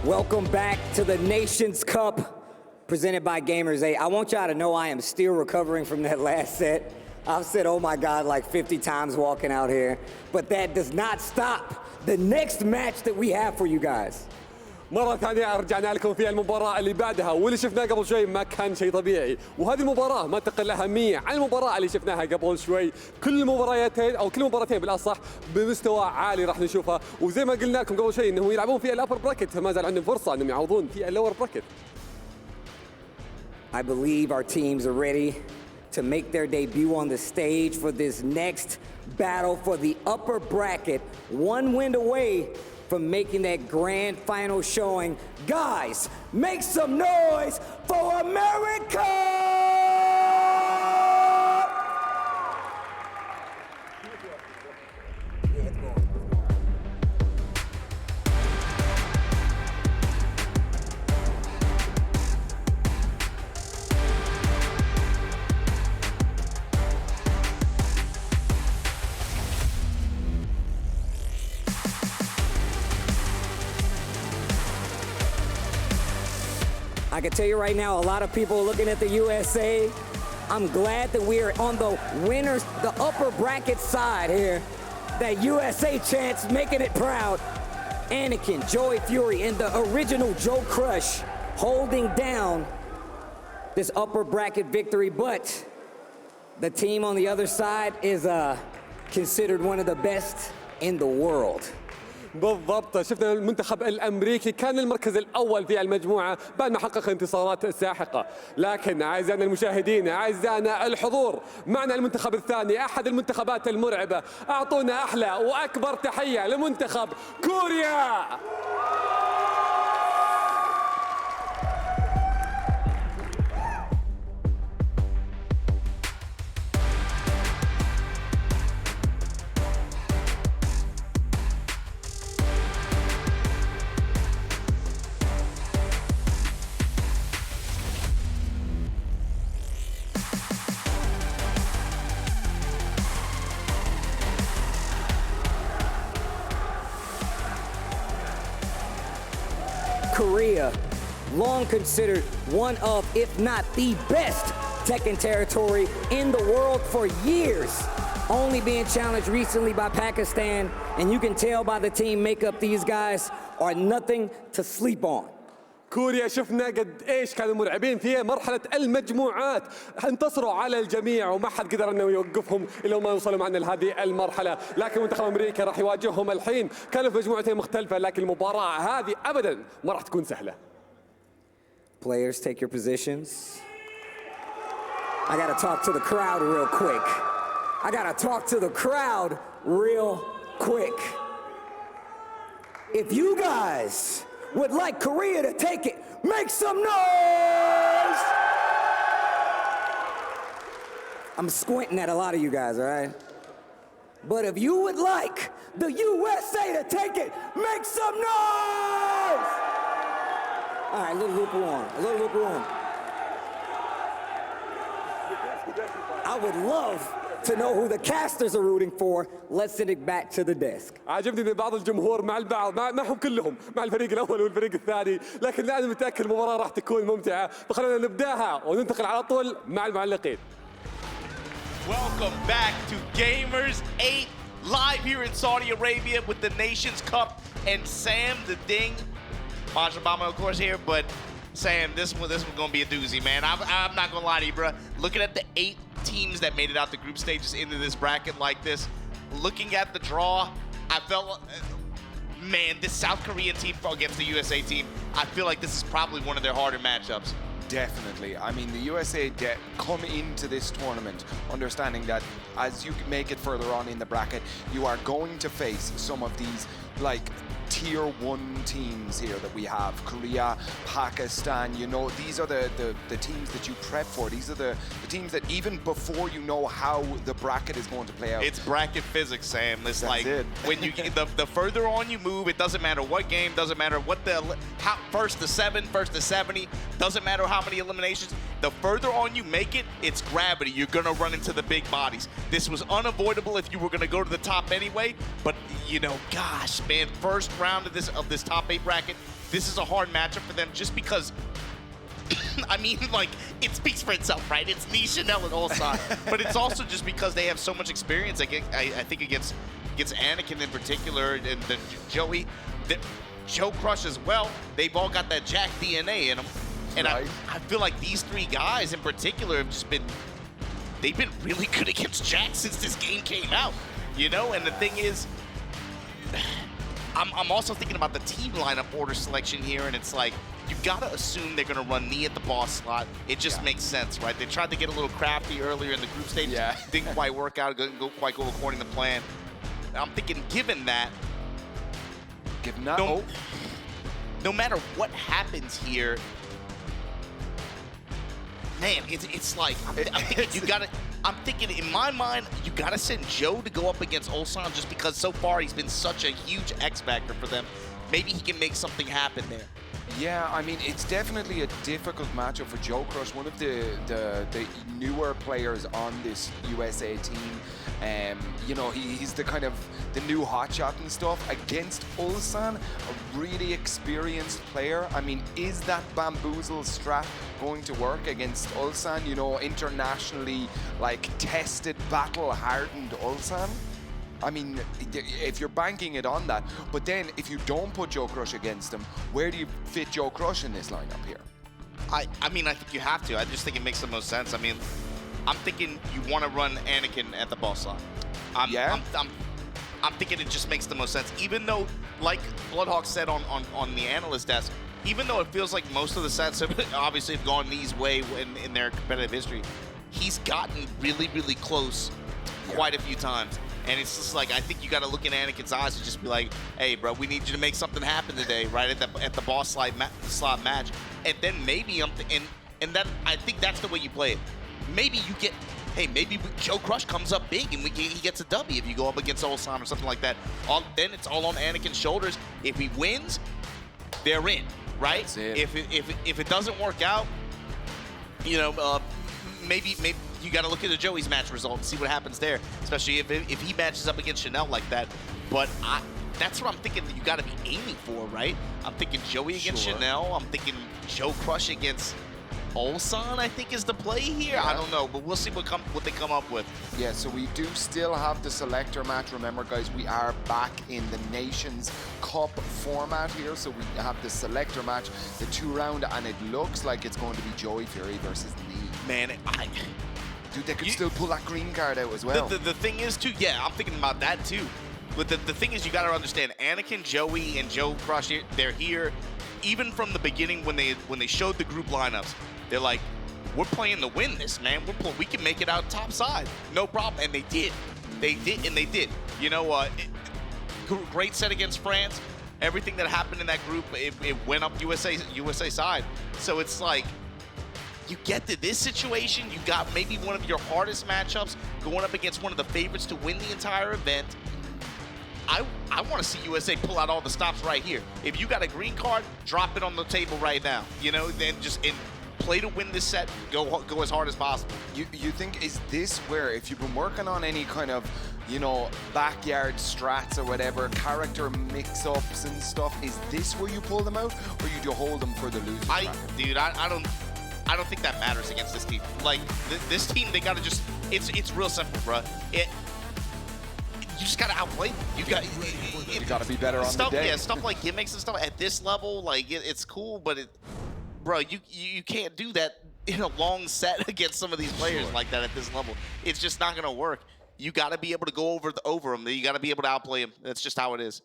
Welcome back to the Nations Cup presented by Gamers8. I want y'all to know I am still recovering from that last set. I've said, oh my God, like 50 times walking out here. But that does not stop the next match that we have for you guys. مرة ثانية رجعنا لكم في المباراة اللي بعدها، واللي شفناه قبل شوي ما كان شيء طبيعي، وهذه المباراة ما تقل أهمية عن المباراة اللي شفناها قبل شوي. كل مباراتين أو كل مباراتين بالأصح بمستوى عالي راح نشوفها، وزي ما قلنا لكم قبل شوي إنهم يلعبون في الأبر براكت، فما زال عندهم فرصة إنهم يعوضون في اللور براكت. I believe our teams are ready to make their debut on the stage for this next battle for the upper bracket, one win away from making that grand final showing. Guys, make some noise for America! I can tell you right now, a lot of people are looking at the USA. I'm glad that we are on the winners, the upper bracket side here. That USA chance making it proud. Anakin, Joey Fury, and the original Joe Crush holding down this upper bracket victory. But the team on the other side is considered one of the best in the world. بالضبط، شفنا المنتخب الامريكي كان المركز الاول في المجموعه بعد ما حقق انتصارات ساحقه، لكن اعزائنا المشاهدين اعزائنا الحضور، معنا المنتخب الثاني احد المنتخبات المرعبه. اعطونا احلى واكبر تحيه لمنتخب كوريا. Korea, long considered one of, if not the best, Tekken territory in the world for years. Only being challenged recently by Pakistan, and you can tell by the team makeup these guys are nothing to sleep on. كوريا شفنا قد ايش كانوا مرعبين في مرحلة المجموعات، انتصروا على الجميع وما حد قدر انه يوقفهم الا ما يوصلوا معنا لهذه المرحلة، لكن منتخب امريكا راح يواجههم الحين، كانوا في مجموعتين مختلفة، لكن المباراة هذه ابدا ما راح تكون سهلة. Players, take your positions. I gotta talk to the crowd real quick. If you guys would like Korea to take it, make some noise! I'm squinting at a lot of you guys, all right? But if you would like the USA to take it, make some noise! All right, a little lukewarm. I would love to know who the casters are rooting for. Let's send it back to the desk. عجبني ان بعض الجمهور مع البعض، معهم كلهم، مع الفريق الاول والفريق الثاني، لكن انا متاكد المباراه راح تكون ممتعه، فخلينا نبداها وننتقل على طول مع المعلقين. Welcome back to Gamers8, live here in Saudi Arabia with the Nations Cup, and Sam the Ding, Majabama of course here, but Sam, this one's gonna be a doozy, man. I'm not gonna lie to you, bro. Looking at the 8 teams that made it out the group stages into this bracket like this, looking at the draw, I felt, man, this South Korean team against the USA team, I feel like this is probably one of their harder matchups. Definitely. I mean, the USA come into this tournament understanding that as you make it further on in the bracket, you are going to face some of these, like, tier 1 teams here that we have. Korea, Pakistan, you know, these are the teams that you prep for. These are the teams that even before you know how the bracket is going to play out. It's bracket physics, Sam. It's That's like it. when you get the further on you move, it doesn't matter what game, doesn't matter what first to 7, first to 70, doesn't matter how many eliminations. The further on you make it, it's gravity. You're gonna run into the big bodies. This was unavoidable if you were gonna go to the top anyway, but you know, gosh, man, first round of this top 8 bracket, this is a hard matchup for them just because, I mean, like, it speaks for itself, right? It's Knee, Chanel, and Ulsan. But it's also just because they have so much experience, I think, against Anakin in particular, and the Joey, Joe Crush as well. They've all got that Jack DNA in them. And right. I feel like these three guys in particular have just been, they've been really good against Jack since this game came out, you know? And the thing is, I'm also thinking about the team lineup order selection here, and it's like, you gotta assume they're gonna run Knee at the boss slot. It just makes sense, right? They tried to get a little crafty earlier in the group stage. Didn't quite work out, didn't quite go according to plan. I'm thinking, given that, no matter what happens here, man, it's like, I'm thinking in my mind, you gotta send Joe to go up against Ulsan just because so far he's been such a huge X factor for them. Maybe he can make something happen there. Yeah, I mean, it's definitely a difficult matchup for Joe Crush, one of the newer players on this USA team. You know, he's the kind of the new hotshot and stuff against Ulsan, a really experienced player. I mean, is that bamboozle strat going to work against Ulsan? You know, internationally, like, tested, battle-hardened Ulsan? I mean, if you're banking it on that, but then if you don't put Joe Crush against him, where do you fit Joe Crush in this lineup here? I mean, I think you have to. I just think it makes the most sense. I mean, I'm thinking you want to run Anakin at the boss slot. I'm thinking it just makes the most sense. Even though, like Bloodhawk said on the analyst desk, even though it feels like most of the sets have obviously have gone Knee's way in their competitive history, he's gotten really, really close quite a few times. And it's just like, I think you got to look in Anakin's eyes and just be like, hey, bro, we need you to make something happen today, right, at the boss slot match. And then maybe and that, I think that's the way you play it. Maybe you get, hey, maybe Joe Crush comes up big and he gets a W if you go up against Ulsan or something like that. Then it's all on Anakin's shoulders. If he wins, they're in, right? If it doesn't work out, you know, maybe you got to look at the Joey's match result and see what happens there, especially if he matches up against Chanel like that. But that's what I'm thinking that you got to be aiming for, right? I'm thinking Joey against Chanel. I'm thinking Joe Crush against Ulsan, I think, is the play here. I don't know, but we'll see what they come up with. Yeah, so we do still have the selector match. Remember, guys, we are back in the Nations Cup format here. So we have the selector match, the 2-round, and it looks like it's going to be Joey Fury versus Knee. Man, dude, they could still pull that green card out as well. The thing is, too, yeah, I'm thinking about that, too. But the thing is, you got to understand, Anakin, Joey, and Joe Crush, they're here. Even from the beginning, when they showed the group lineups, they're like, we're playing to win this, man. We can make it out top side. No problem. And they did. They did. You know, great set against France. Everything that happened in that group, it went up USA side. So it's like, you get to this situation, you got maybe one of your hardest matchups going up against one of the favorites to win the entire event. I want to see USA pull out all the stops right here. If you got a green card, drop it on the table right now. You know, then just play to win this set, go as hard as possible. You think, is this where, if you've been working on any kind of, you know, backyard strats or whatever, character mix-ups and stuff, is this where you pull them out, or you do hold them for the loser? Dude, I don't think that matters against this team. Like, this team, they gotta just, it's real simple, bro. You just gotta outplay them. You gotta be better on the day. Yeah, stuff like gimmicks and stuff at this level, like, it's cool, but bro, you can't do that in a long set against some of these players like that at this level. It's just not gonna work. You gotta be able to go over them. You gotta be able to outplay them. That's just how it is.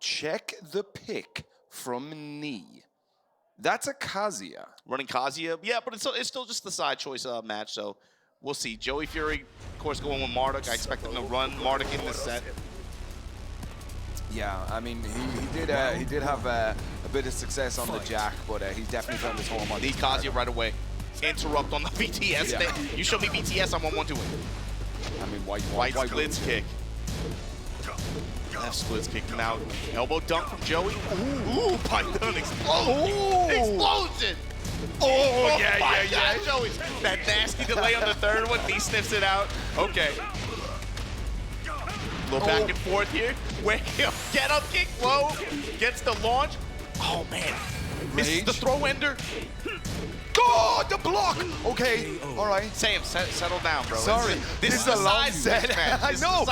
Check the pick from Knee. That's a Kazuya. Running Kazuya, yeah, but it's still just the side choice match, so we'll see. Joey Fury, of course, going with Marduk. I expect him to run Marduk in this set. Yeah, I mean, he did have a bit of success on the Jack, but he's definitely found his home on the Kazuya right away. Interrupt on the VTS thing. You show me VTS, I'm on 1-2. I mean, white splits kick. Left splits kick now. Elbow dunk from Joey. Ooh, Python explosion. Explosion! Oh, yeah. Joey. That nasty delay on the third one. He sniffs it out. Okay. Go back and forth here. Get up, kick low. Gets the launch. Oh, man. Misses the throw ender. God, the block! Okay, all right. Sam, settle down, bro. Sorry. This is a long set, man. I know,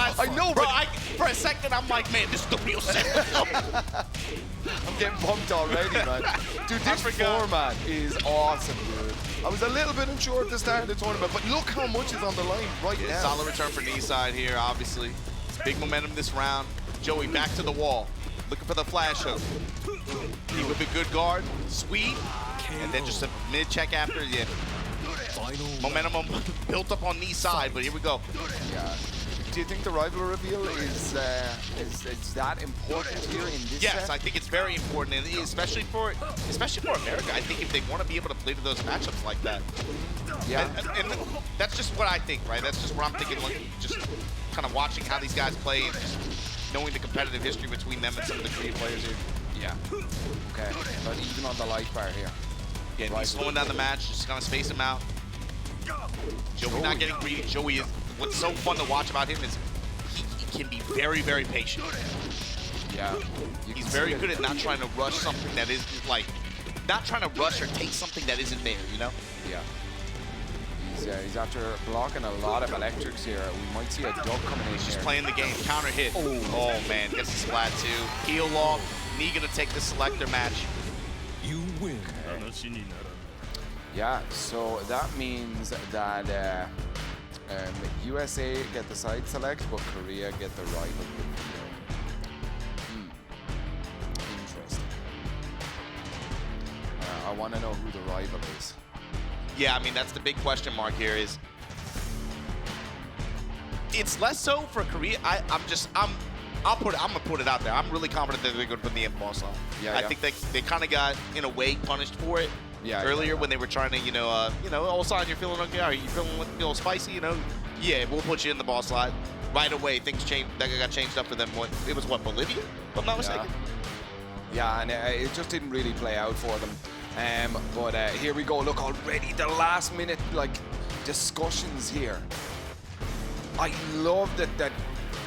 Bro, but for a second, I'm like, man, this is the real set. I'm getting pumped already, man. Dude, this format is awesome, dude. I was a little bit unsure at the start of the tournament, but look how much is on the line right now. Solid return for knee side here, obviously. It's big momentum this round. Joey back to the wall, looking for the flash hook. He with a good guard, sweep, and then just a mid-check after. Yeah. Momentum built up on knee side, but here we go. Yeah. Do you think the rival reveal is that important here in this Yes, set? I think it's very important, and especially for America. I think if they want to be able to play to those matchups like that. Yeah. And that's just what I think, right? That's just what I'm thinking, like, just kind of watching how these guys play and just knowing the competitive history between them and some of the Korean players here. Yeah. Okay. But even on the light bar here. Again, he's slowing down the match, just kind of space him out. Joey not getting greedy. Joey is, what's so fun to watch about him is he can be very, very patient. Yeah. He's very good at not trying to rush something that is like, not trying to rush or take something that isn't there, you know? Yeah. He's after blocking a lot of electrics here. We might see a dub coming in. He's just here. playing the game. Counter hit. Oh man, gets the splat too. Heel off. Knee gonna take the selector match. You win. Yeah, so that means that USA get the side select, but Korea get the rival. Interesting. I want to know who the rival is. Yeah, I mean that's the big question mark here. Is it's less so for Korea. I'm gonna put it out there. I'm really confident that they're gonna put the boss on. Yeah, I think they kind of got in a way punished for it. Yeah, earlier when they were trying to, Ulsan, you're feeling okay? Are you feeling a little spicy? Yeah, we'll put you in the ball slot. Right away, things changed. That got changed up for them. It was Bolivia, if I'm not mistaken. Yeah, and it just didn't really play out for them. But here we go. Look, already the last minute discussions here. I love that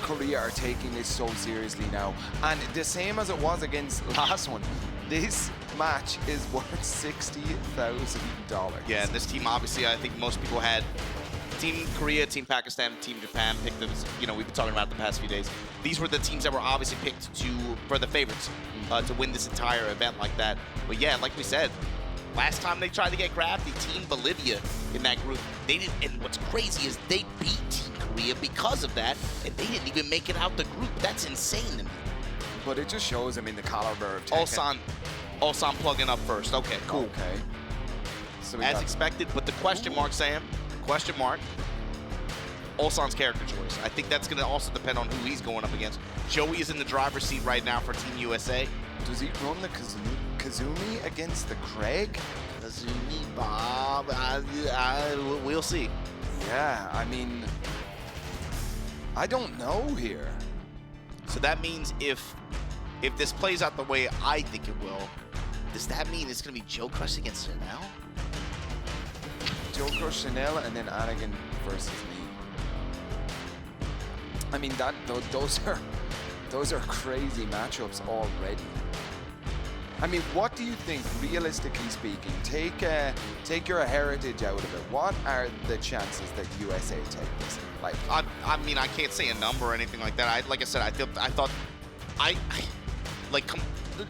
Korea are taking this so seriously now, and the same as it was against last one. This match is worth $60,000. Yeah, and this team, obviously, I think most people had Team Korea, Team Pakistan, Team Japan picked them. We've been talking about it the past few days. These were the teams that were obviously picked for the favorites to win this entire event like that. But yeah, like we said, last time they tried to get grabbed, the Team Bolivia in that group, they didn't. And what's crazy is they beat Team Korea because of that, and they didn't even make it out the group. That's insane to me. But it just shows, the caliber of TEKKEN. Ulsan plugging up first. Okay, cool. Okay. So as expected, but the question mark, Sam, question mark, Ulsan's character choice. I think that's going to also depend on who he's going up against. Joey is in the driver's seat right now for Team USA. Does he run the Kazumi against the Craig? Kazumi, Bob, we'll see. Yeah, I mean, I don't know here. So that means if this plays out the way I think it will, does that mean it's going to be Joe Crush against Chanel? Joe Crush, Chanel, and then Anakin versus me. I mean, those are crazy matchups already. I mean, what do you think, realistically speaking? Take your heritage out of it. What are the chances that USA take this? Like, I mean, I can't say a number or anything like that. Like I said, I thought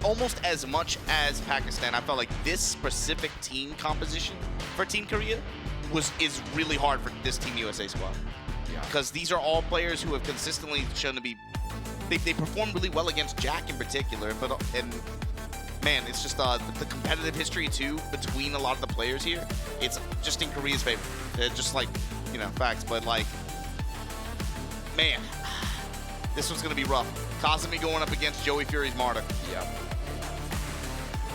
almost as much as Pakistan, I felt like this specific team composition for Team Korea is really hard for this Team USA squad. yeah. Because these are all players who have consistently shown to be, they performed really well against Jack in particular, and man, it's just the competitive history too between a lot of the players here. It's just in Korea's favor. It's just like, facts, but like, man, this one's gonna be rough. Kazumi going up against Joey Fury's Marduk. Yeah.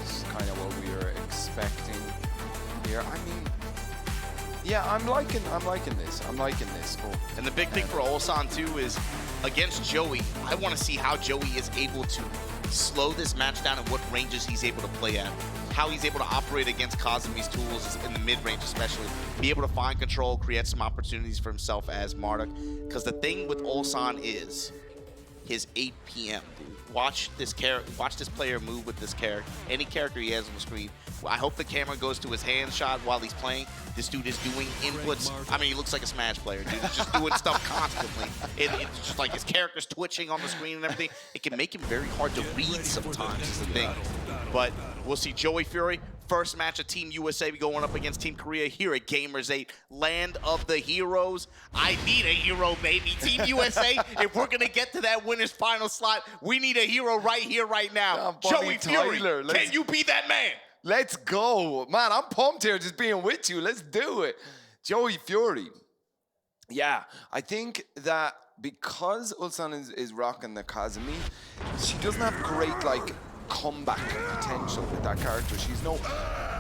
This is kind of what we were expecting here. I mean, yeah, I'm liking this. Oh. And the big thing for Ulsan too is against Joey, I want to see how Joey is able to slow this match down and what ranges he's able to play at. How he's able to operate against Kazumi's tools in the mid-range especially. Be able to find control, create some opportunities for himself as Marduk. Because the thing with Ulsan is, his 8 p.m. Watch this player move with this character. Any character he has on the screen. I hope the camera goes to his hand shot while he's playing. This dude is doing inputs. I mean, he looks like a Smash player, dude. He's just doing stuff constantly. It's just like his character's twitching on the screen and everything. It can make him very hard to read sometimes is the thing. But we'll see Joey Fury. First match of Team USA going up against Team Korea here at Gamers8, land of the heroes. I need a hero, baby. Team USA, if we're going to get to that winner's final slot, we need a hero right here, right now. Joey Fury, can you be that man? Let's go. Man, I'm pumped here just being with you. Let's do it. Joey Fury. Yeah, I think that because Ulsan is rocking the Kazumi, she doesn't have great, like, comeback potential with that character. She's no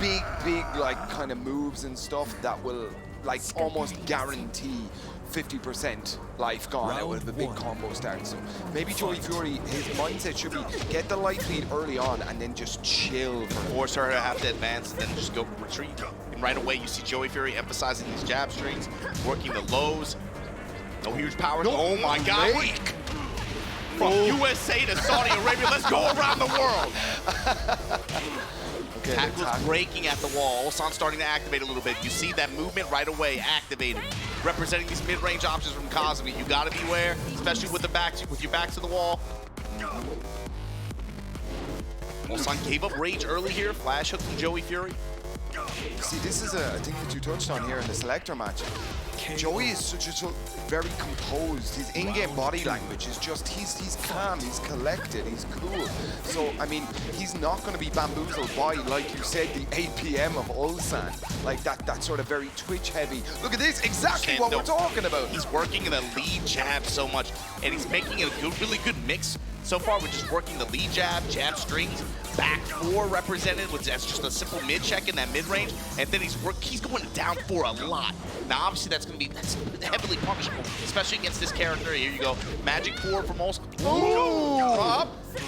big, like, kind of moves and stuff that will, like, almost guarantee 50% life gone out of the big combo start. So maybe Joey Fury, his mindset should be get the life lead early on and then just chill. Force her to have to advance and then just go retreat. And right away you see Joey Fury emphasizing these jab strings, working the lows. No huge power. No, oh my God. From USA to Saudi Arabia, let's go around the world. Okay, Tackle's breaking at the wall. Ulsan starting to activate a little bit. You see that movement right away activated. Representing these mid-range options from Kazumi. You gotta beware, especially with your back to the wall. Ulsan gave up rage early here. Flash hook from Joey Fury. See, this is a thing that you touched on here in the selector match. Joey is such very composed. His in-game body language is just, he's calm, he's collected, he's cool. So, I mean, he's not going to be bamboozled by, like you said, the 8 p.m. of Ulsan. Like that sort of very twitch heavy. Look at this, exactly what we're talking about. He's working in the lead jab so much, and he's making a really good mix. So far, we're just working the lead jab strings, back four represented, which that's just a simple mid check in that mid range, and then he's going down four a lot. Now, obviously, that's heavily punishable, especially against this character. Here you go, magic four from Ulsan.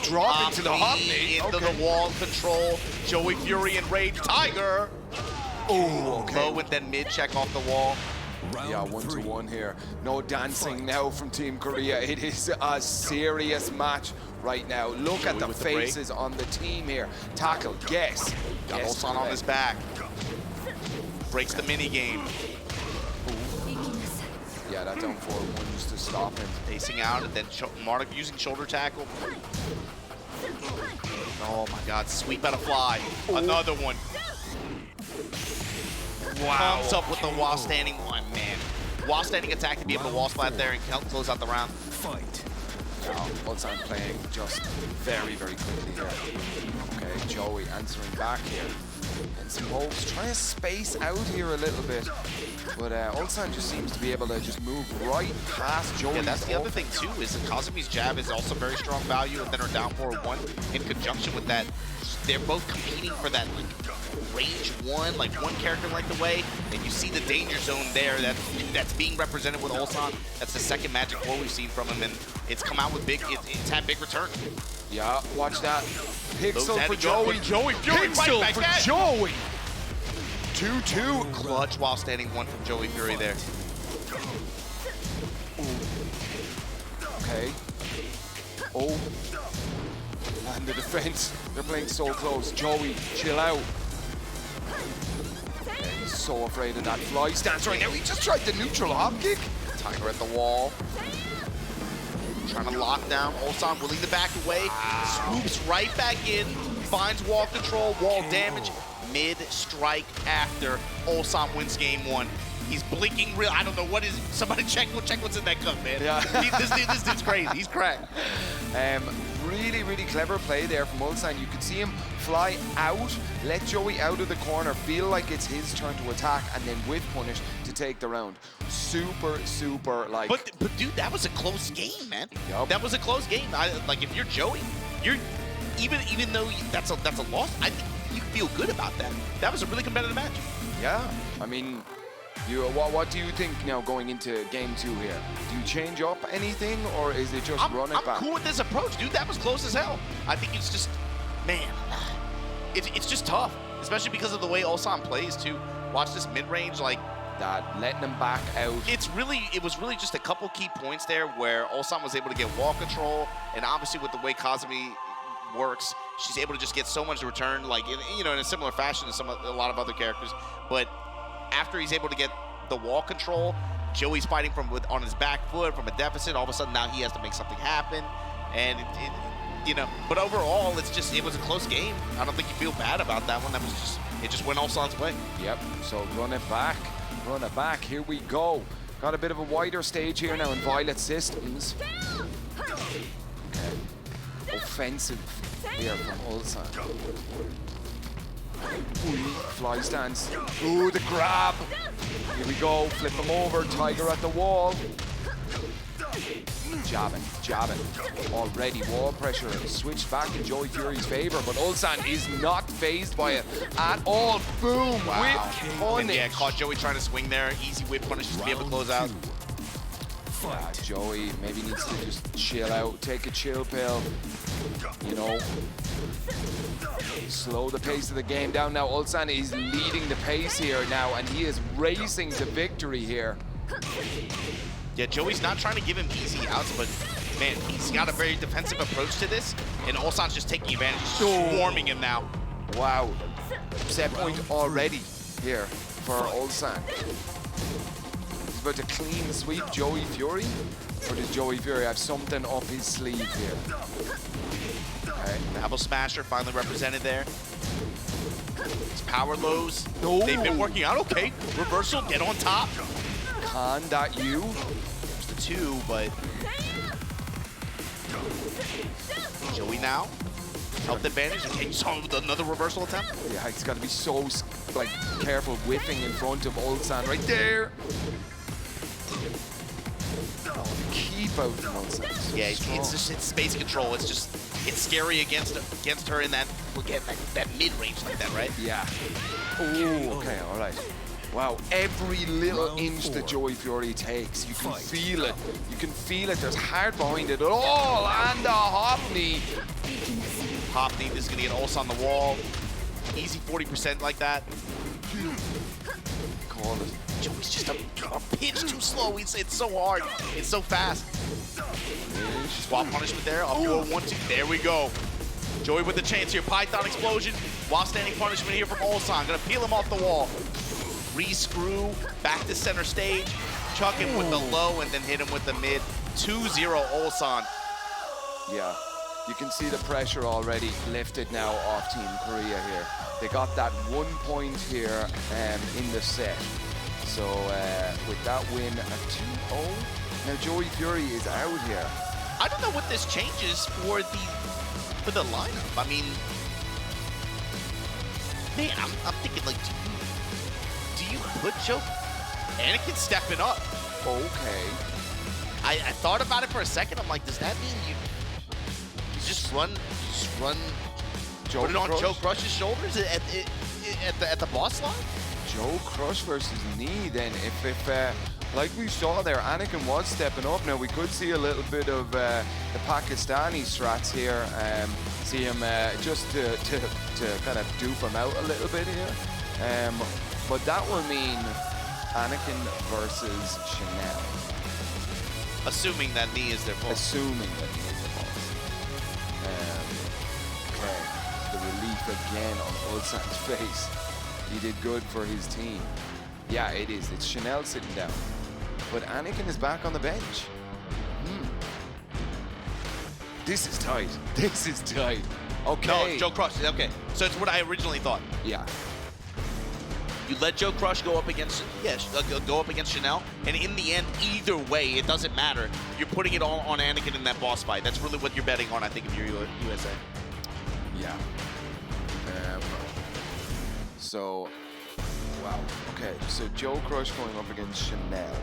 Drop into the hop into the wall control. Joey Fury and Rage Tiger. Oh, okay. Low and then mid check off the wall. Yeah, 1-1 here. No dancing now from Team Korea. It is a serious match right now. Look at the faces on the team here. Tackle, guess. Got Ulsan on his back. Breaks the mini game. Yeah, that down forward one just to stop him. Pacing out and then Marduk using shoulder tackle. Oh my God, sweep out a fly. Another one. Wow. Comes up with the wall standing one, man. Wall standing attack to be able to wall splat there and close out the round. Fight. Ulsan playing just very quickly here. Okay, Joey answering back here. And Smokes trying to space out here a little bit. But Ulsan just seems to be able to just move right past Joey. Yeah, that's the other thing too, is that Kazumi's jab is also very strong value, and then her down forward one in conjunction with that. They're both competing for that like range one, like one character length away, and you see the danger zone there that's being represented with Ulsan. That's the second Magic 4 we've seen from him, and it's come out with it's had big returns. Yeah, watch that. Pixel for Joey. Joey Fury Pixel right back for Joey. 2-2. Clutch while standing one from Joey Fury there. Okay. Oh. And the defense. They're playing so close. Joey, chill out. Okay, he's so afraid of that fly stance right now. He just tried the neutral hop kick. Tiger at the wall. Trying to lock down. Ulsan willing to back away. Swoops right back in. Finds wall control, wall damage. Mid-strike after. Ulsan wins game one. He's blinking real. I don't know what is. Somebody check what's in that cup, man. Yeah. This dude's crazy. He's cracked. Really clever play there from Ulsan. You could see him fly out, let Joey out of the corner, feel like it's his turn to attack, and then whiff punish to take the round. Super like. But dude, that was a close game, man. Yep. That was a close game. Like if you're Joey, you're even though that's a loss, I think you feel good about that. That was a really competitive match. Yeah, I mean. What do you think now going into game 2 here? Do you change up anything, or is it just run it back? I'm cool with this approach, dude. That was close as hell. I think it's just, man, it's just tough, especially because of the way Ulsan plays too. Watch this mid-range, like that, letting him back out. It was really just a couple key points there where Ulsan was able to get wall control, and obviously with the way Kazumi works, she's able to just get so much return, like in a similar fashion to a lot of other characters. But after he's able to get the wall control, Joey's fighting on his back foot from a deficit. All of a sudden now he has to make something happen, and But overall, it was a close game. I don't think you feel bad about that one. It just went Ulsan's way. Yep. So run it back. Here we go. Got a bit of a wider stage here now in Violet Systems. Okay. Offensive here from Ulsan. Fly stance. Ooh, the grab. Here we go. Flip him over. Tiger at the wall. Jabbing. Already wall pressure switched back in Joey Fury's favor, but Ulsan is not phased by it at all. Boom! Wow. Whip punish. And yeah, caught Joey trying to swing there. Easy whip punish just to be able to close out. Yeah, Joey maybe needs to just chill out, take a chill pill, slow the pace of the game down. Now Ulsan is leading the pace here now, and he is racing to victory here. Yeah, Joey's not trying to give him easy outs, but man, he's got a very defensive approach to this, and Ulsan's just taking advantage. He's swarming him now. Wow. Set point already here for Ulsan. He's about to clean sweep Joey Fury, or does Joey Fury have something up his sleeve here? Okay, Babel Smasher finally represented there. His power lows, they've been working out okay. Reversal, get on top. Can that you? There's the 2, but Joey now, health advantage. Okay, you saw him with another reversal attempt? Yeah, he's got to be so careful whipping in front of Ulsan right there. Keep out from Ulsan. Yeah, it's space control. It's scary against her in that mid-range like that, right? Yeah. Ooh, okay, all right. Wow, every little inch that Joey Fury takes, you can feel it. You can feel it. There's heart behind it all. And a hop knee. Hop knee, this is going to get Ulsan on the wall. Easy 40% like that. Call it. Joey's just a pinch too slow. It's so hard. It's so fast. Swap punishment there. Up to a 1-2. There we go. Joey with the chance here. Python explosion. While standing punishment here from Ulsan. Going to peel him off the wall. Re-screw, back to center stage, chuck him with the low, and then hit him with the mid. 2-0 Ulsan. Yeah, you can see the pressure already lifted now off Team Korea here. They got that 1 point here in the set. So with that win at 2-0, now Joey Fury is out here. I don't know what this changes for the lineup. I mean, man, I'm thinking like, do you put Anakin stepping up? Okay. I thought about it for a second. I'm like, does that mean you just run put it on Joe Crush's shoulders at the boss line? Joe Crush versus Knee then. If like we saw there, Anakin was stepping up. Now we could see a little bit of the Pakistani strats here. See him just to kind of dupe him out a little bit here. But that will mean Anakin versus Chanel. Assuming that Knee is their boss. Assuming that Knee is their boss. Okay. The relief again on Ulsan's face. He did good for his team. Yeah, it is. It's Chanel sitting down. But Anakin is back on the bench. This is tight. This is tight. Okay. No, Joe Crush. Okay. So it's what I originally thought. Yeah. You let Joe Crush go up against Chanel, and in the end, either way, it doesn't matter. You're putting it all on Anakin in that boss fight. That's really what you're betting on, I think, if you're USA. Yeah. So, wow. Okay, so Joe Crush going up against Chanel.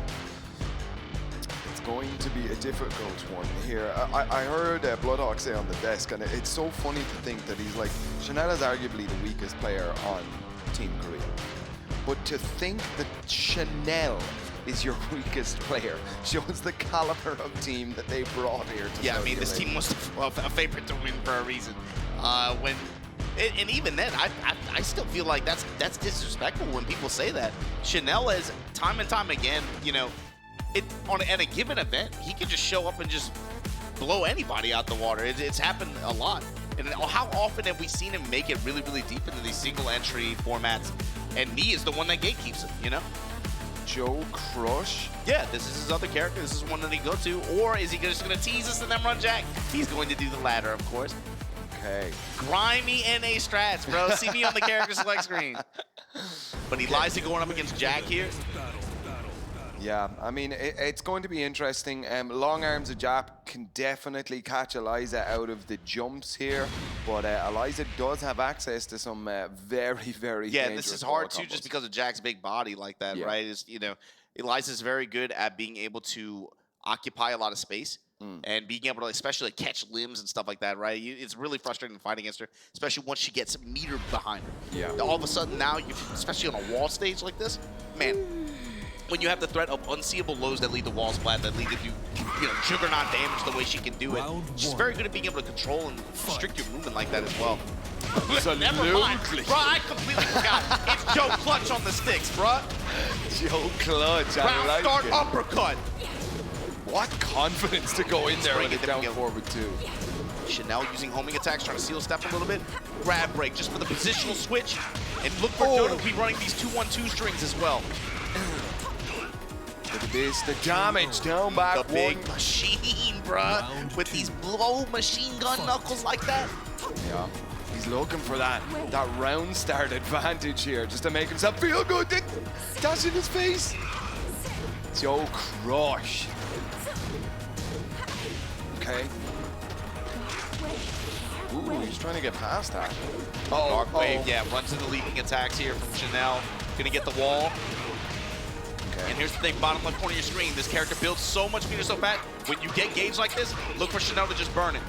It's going to be a difficult one here. I heard Bloodhawk say on the desk, and it's so funny to think that he's like, Chanel is arguably the weakest player on Team Korea. But to think that Chanel is your weakest player shows the caliber of team that they brought here to Yeah, I Saudi mean, this Arabia. team was a favorite to win for a reason. When And even then, I still feel like that's disrespectful when people say that. Chanel is time and time again, you know, at a given event, he can just show up and just blow anybody out the water. It's happened a lot. And how often have we seen him make it really, really deep into these single entry formats? And me is the one that gatekeeps it, you know? Joe Crush. Yeah, this is his other character. This is one that he go to. Or is he just going to tease us and then run Jack? He's going to do the latter, of course. Okay. Grimy NA strats, bro. See me on the character select screen. But Eliza going up against Jack here. Yeah, I mean, it's going to be interesting. Long arms of Jap can definitely catch Eliza out of the jumps here, but Eliza does have access to some very, very dangerous this is hard too, combos. just because of Jack's big body like that, Yeah. right? Is, you know, Eliza's very good at being able to occupy a lot of space and being able to, especially like, catch limbs and stuff like that, right? It's really frustrating to fight against her, especially once she gets metered behind her. Yeah. All of a sudden now, especially on a wall stage like this, man. When you have the threat of unseeable lows that lead to wall splat, that lead to do, you know, juggernaut damage the way she can do it. She's very good at being able to control and restrict your movement like that as well. Never mind, bro. I completely forgot. It's Joe Clutch on the sticks, bro. Joe Clutch, I Ground like start it. uppercut. What confidence to go in there Bring with it it down together. forward too. Chanel using homing attacks, trying to seal step a little bit. Grab break just for the positional switch. And look for Joe to be running these 2-1-2 strings as well. Look at this, the damage down back The big one. machine, bruh. With these blow machine gun knuckles like that. Yeah, he's looking for that round start advantage here, just to make himself feel good. Then dash in his face. Joe Crush. Okay. Ooh, he's trying to get past that. Dark Wave, yeah, runs into leaping attacks here from Chanel. Gonna get the wall. And here's the thing, bottom left corner of your screen, this character builds so much meter so fast. When you get gauge like this, look for Chanel to just burn it.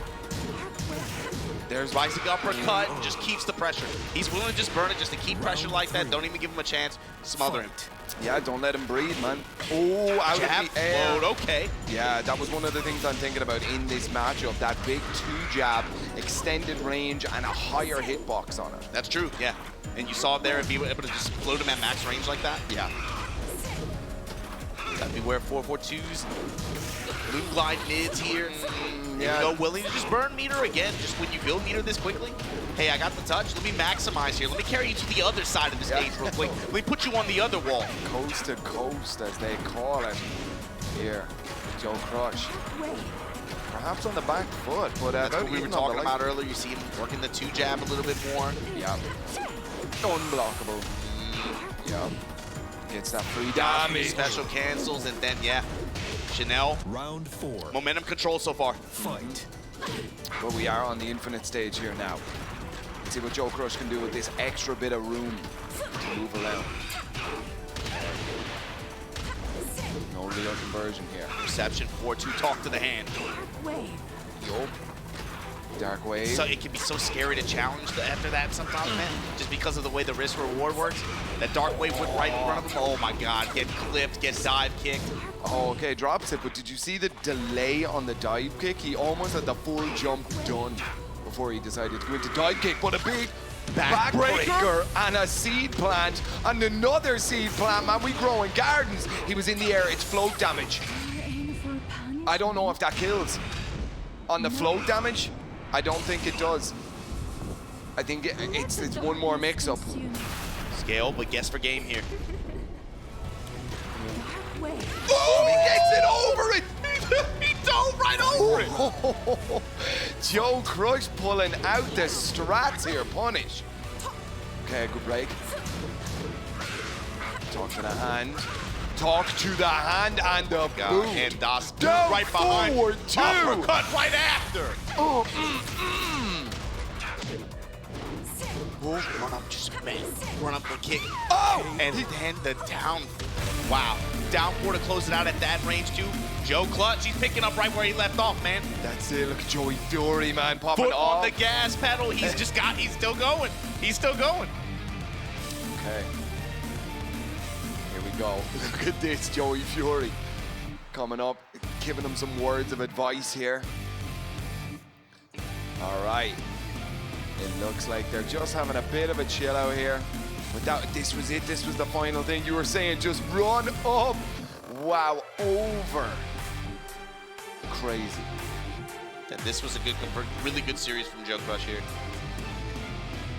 There's rising uppercut, just keeps the pressure. He's willing to just burn it just to keep pressure like that. Don't even give him a chance. Smother him. Yeah, don't let him breathe, man. Oh, out Jab, of the air. load, okay. Yeah, that was one of the things I'm thinking about in this matchup. That big 2-jab, extended range, and a higher hitbox on it. That's true, yeah. And you saw it there, if you were able to just float him at max range like that. Yeah. Gotta beware 4-4-2s. Blue glide mids here. Yeah. You know, willing to just burn meter again, just when you build meter this quickly. Hey, I got the touch. Let me maximize here. Let me carry you to the other side of the stage real quick. Let me put you on the other wall. Coast to coast, as they call it here. Joe Crush. Perhaps on the back foot, but That's what we were even on the talking leg. about earlier. You see him working the 2-jab a little bit more. Yeah. Unblockable. Yeah. Gets that free Dodge, damage. special cancels, and then, yeah, Chanel. Round 4. Momentum control so far. Fight. But we are on the infinite stage here now. Let's see what Joe Crush can do with this extra bit of room to move around. No real conversion here. Reception 4-2, talk to the hand. Yup. Dark Wave. So it can be so scary to challenge after that sometimes, man. Just because of the way the risk reward works. That Dark Wave went right in front of him. Oh my God, get clipped, get dive kicked. Oh, okay, drops it, but did you see the delay on the dive kick? He almost had the full jump done before he decided to go into dive kick, but a big backbreaker and a seed plant and another seed plant, man. We growing gardens. He was in the air, it's float damage. I don't know if that kills. On the float damage, I don't think it does. I think it's one more mix-up. Scale, but guess for game here. Oh, he gets it over it! He dove right over it! Joe Crush pulling out the strats here, punish. Okay, good break. Talk to the hand. Talk to the hand and the boot. And Das Down right behind. forward, two. Uppercut right after. Oh, Run up, just man. Run up the kick. Oh! And then the down. Wow. Down 4 to close it out at that range too. Joe Clutch, he's picking up right where he left off, man. That's it. Look at Joey Fury, man, popping Foot off. on the gas pedal. He's still going. He's still going. Okay. Here we go. Look at this, Joey Fury. Coming up, giving him some words of advice here. All right. It looks like they're just having a bit of a chill out here. But this was it. This was the final thing. You were saying just run up. Wow, over. Crazy. And this was a really good series from Joe Crush here.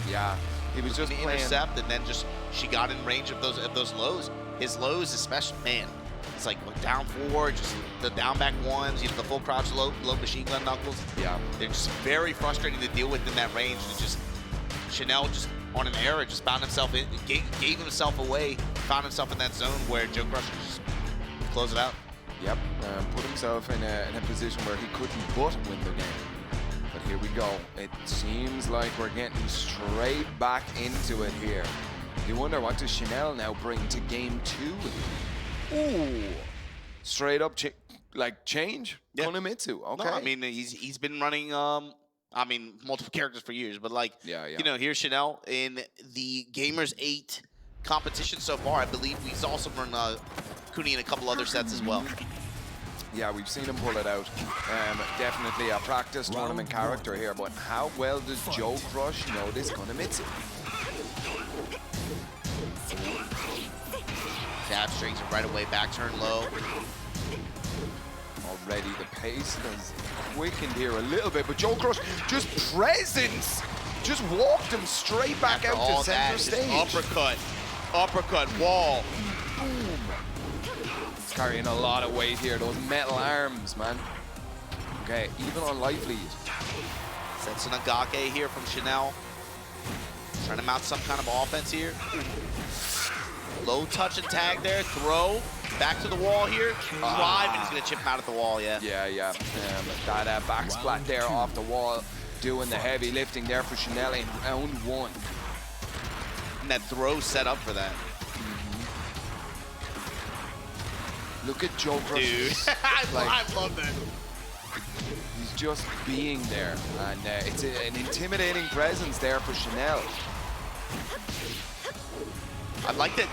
Yeah, he was just playing. Intercept, and then just she got in range of those lows. His lows, especially, man. It's like down 4, just the down back 1s, you know, the full crouch low machine gun knuckles. Yeah. They're just very frustrating to deal with in that range. And just Chanel just on an error just found himself in, gave himself away, found himself in that zone where Joe Crush just close it out. Yep, put himself in a position where he couldn't but win the game. But here we go. It seems like we're getting straight back into it here. You wonder, what does Chanel now bring to game 2? Ooh, straight up change. Yeah. Konomitsu. Okay. No, I mean he's been running I mean multiple characters for years, but like you know, here's Chanel in the Gamers8 competition so far. I believe he's also run Kuni in a couple other sets as well. Yeah, we've seen him pull it out. Definitely a practice tournament character here, but how well does Joe Crush know this Konomitsu? Jab strings it right away, back turn low. Already the pace has quickened here a little bit, but Joe Crush, just presence! Just walked him straight back After out to center that, stage. Uppercut, wall. Boom. It's carrying a lot of weight here, those metal arms, man. Okay, even on life lead. Sets an Agake here from Chanel. Trying to mount some kind of offense here. Low touch and tag there, throw. Back to the wall here. Drive, and he's going to chip him out at the wall, yeah. Yeah. That back splat there off the wall, doing the heavy lifting there for Chanel in round 1. And that throw set up for that. Look at Joe Crush. Dude, I love that. He's just being there, and it's an intimidating presence there for Chanel. I like that,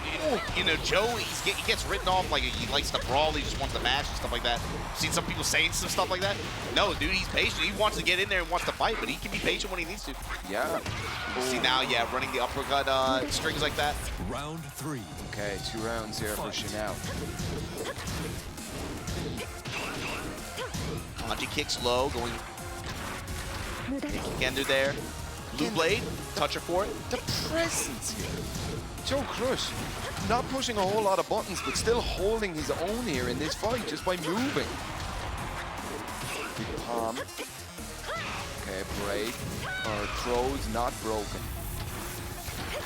you know, Joe, he gets written off like he likes to brawl, he just wants to match and stuff like that. I've seen some people saying some stuff like that. No, dude, he's patient. He wants to get in there and wants to fight, but he can be patient when he needs to. Yeah. See now, yeah, running the uppercut strings like that. Round 3. Okay, 2 rounds here for Chanel. Kanji kicks low, going Gendu there. Blue blade, toucher for it. The presence here. Joe Crush, not pushing a whole lot of buttons, but still holding his own here in this fight just by moving. Big palm. Okay, break. Or throws not broken.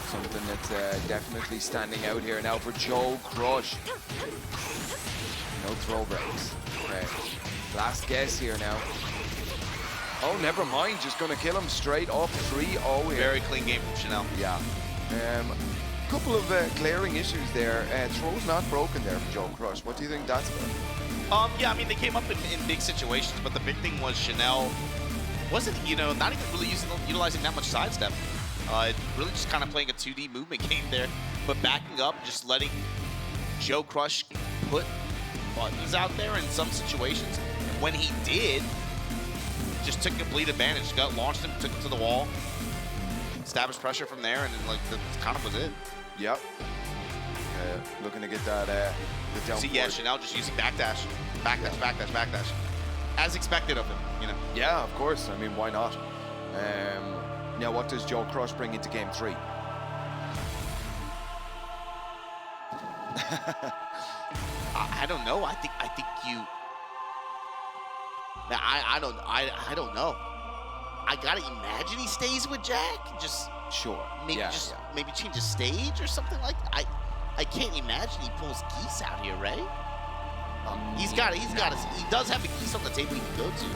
Something that's definitely standing out here now for Joe Crush. No throw breaks. Okay. Last guess here now. Oh, never mind. Just going to kill him straight up 3-0 here. Very clean game from Chanel. Yeah. Couple of glaring issues there. Throws not broken there for Joe Crush. What do you think that's about? Yeah, I mean, they came up in big situations, but the big thing was Chanel wasn't, you know, not even really utilizing that much sidestep. Really just kind of playing a 2D movement game there, but backing up, just letting Joe Crush put buttons out there in some situations. When he did, just took complete advantage, launched him, took him to the wall, established pressure from there, and then, like, that kind of was it. Yep. Looking to get that the down. See, yeah, Chanel just using backdash, backdash, as expected of him, you know. Yeah, of course. I mean, why not? Now, what does Joe Crush bring into game 3? I don't know. I think you. I don't know. I gotta imagine he stays with Jack. Just sure. Maybe maybe change the stage or something like that. I can't imagine he pulls Geese out here, right? He does have a Geese on the table he can go to.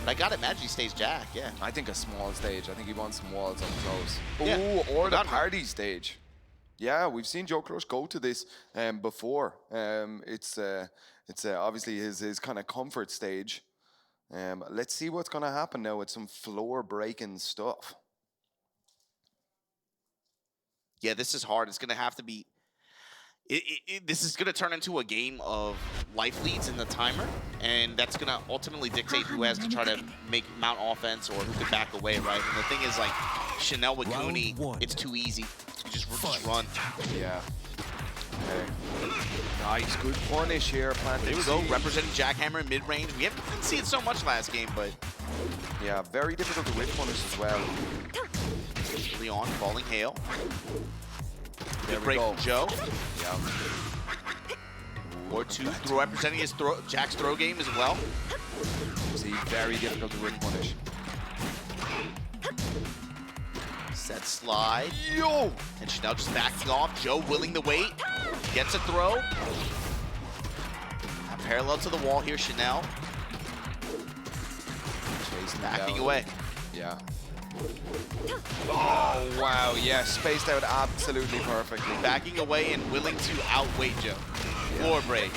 But I gotta imagine he stays Jack, yeah. I think a small stage. I think he wants some walls up close. Yeah. Ooh, or the party stage. Yeah, we've seen Joe Crush go to this before. It's obviously his kind of comfort stage. Let's see what's going to happen now with some floor-breaking stuff. Yeah, this is hard. It's going to have to be... this is going to turn into a game of life leads in the timer, and that's going to ultimately dictate who has to try to mount offense or who can back away, right? And the thing is, like, Chanel with Goonie, it's too easy. You just run. Yeah. Okay. Nice, good punish here. There we go, representing Jackhammer in mid-range. We didn't see it so much last game, but... Yeah, very difficult to whip punish as well. Leon, falling hail. There Good we break go. from Joe. Yeah. Or two, throw representing his Jack's throw game as well. See, very difficult to whip punish. Set slide. Yo! And Chanel just backing off. Joe willing to wait. Gets a throw. Parallel to the wall here, Chanel. Chasing Backing down. away. Yeah. Oh, wow. Yeah, spaced out absolutely perfectly. Backing away and willing to outweigh Joe. Floor break.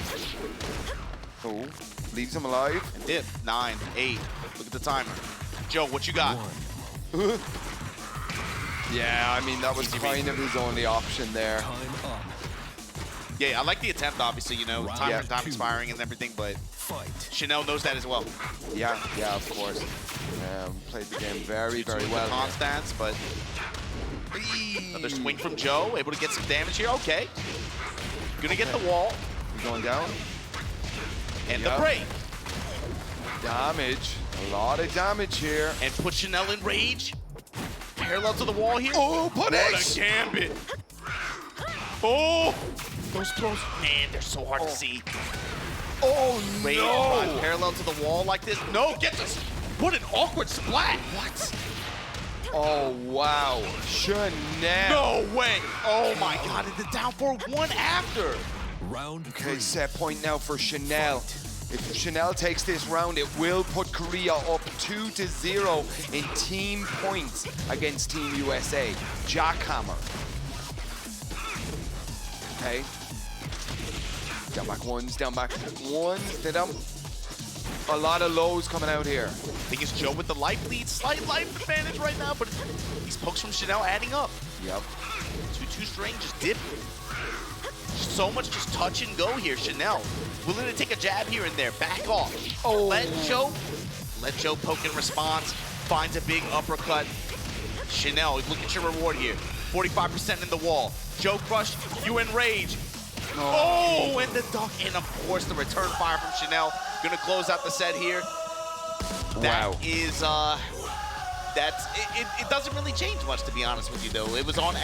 Oh, leaves him alive. Dip. 9, 8. Look at the timer. Joe, what you got? Yeah, I mean, that was kind of his only option there. Yeah, I like the attempt, obviously, you know, time expiring and everything, but Chanel knows that as well. Yeah, of course. Played the game very, very well. Constance, but another swing from Joe, able to get some damage here. Okay. Gonna get the wall. He's going down. And the break. Damage. A lot of damage here. And put Chanel in rage. Parallel to the wall here. Oh, punish! What a gambit. Oh! Those throws, man, they're so hard to see. Oh, Rage no! parallel to the wall like this. No, get this. What an awkward splat. What? Oh, wow. Chanel. No way. Oh, my God. And the down for one after. Okay, set point now for Chanel. If Chanel takes this round, it will put Korea up 2-0 in team points against Team USA. Jackhammer. Okay. Down back ones, down back ones. A lot of lows coming out here. I think it's Joe with the life lead. Slight life advantage right now, but these pokes from Chanel adding up. Yep. 2-2 string, just dip. So much just touch and go here, Chanel. Willing to take a jab here and there, back off. Oh. Let Joe poke in response, finds a big uppercut. Chanel, look at your reward here. 45% in the wall. Joe crushed, you in rage. Oh, and the duck, and of course the return fire from Chanel. Gonna close out the set here. That Wow. is, it doesn't really change much, to be honest with you, though. It was on,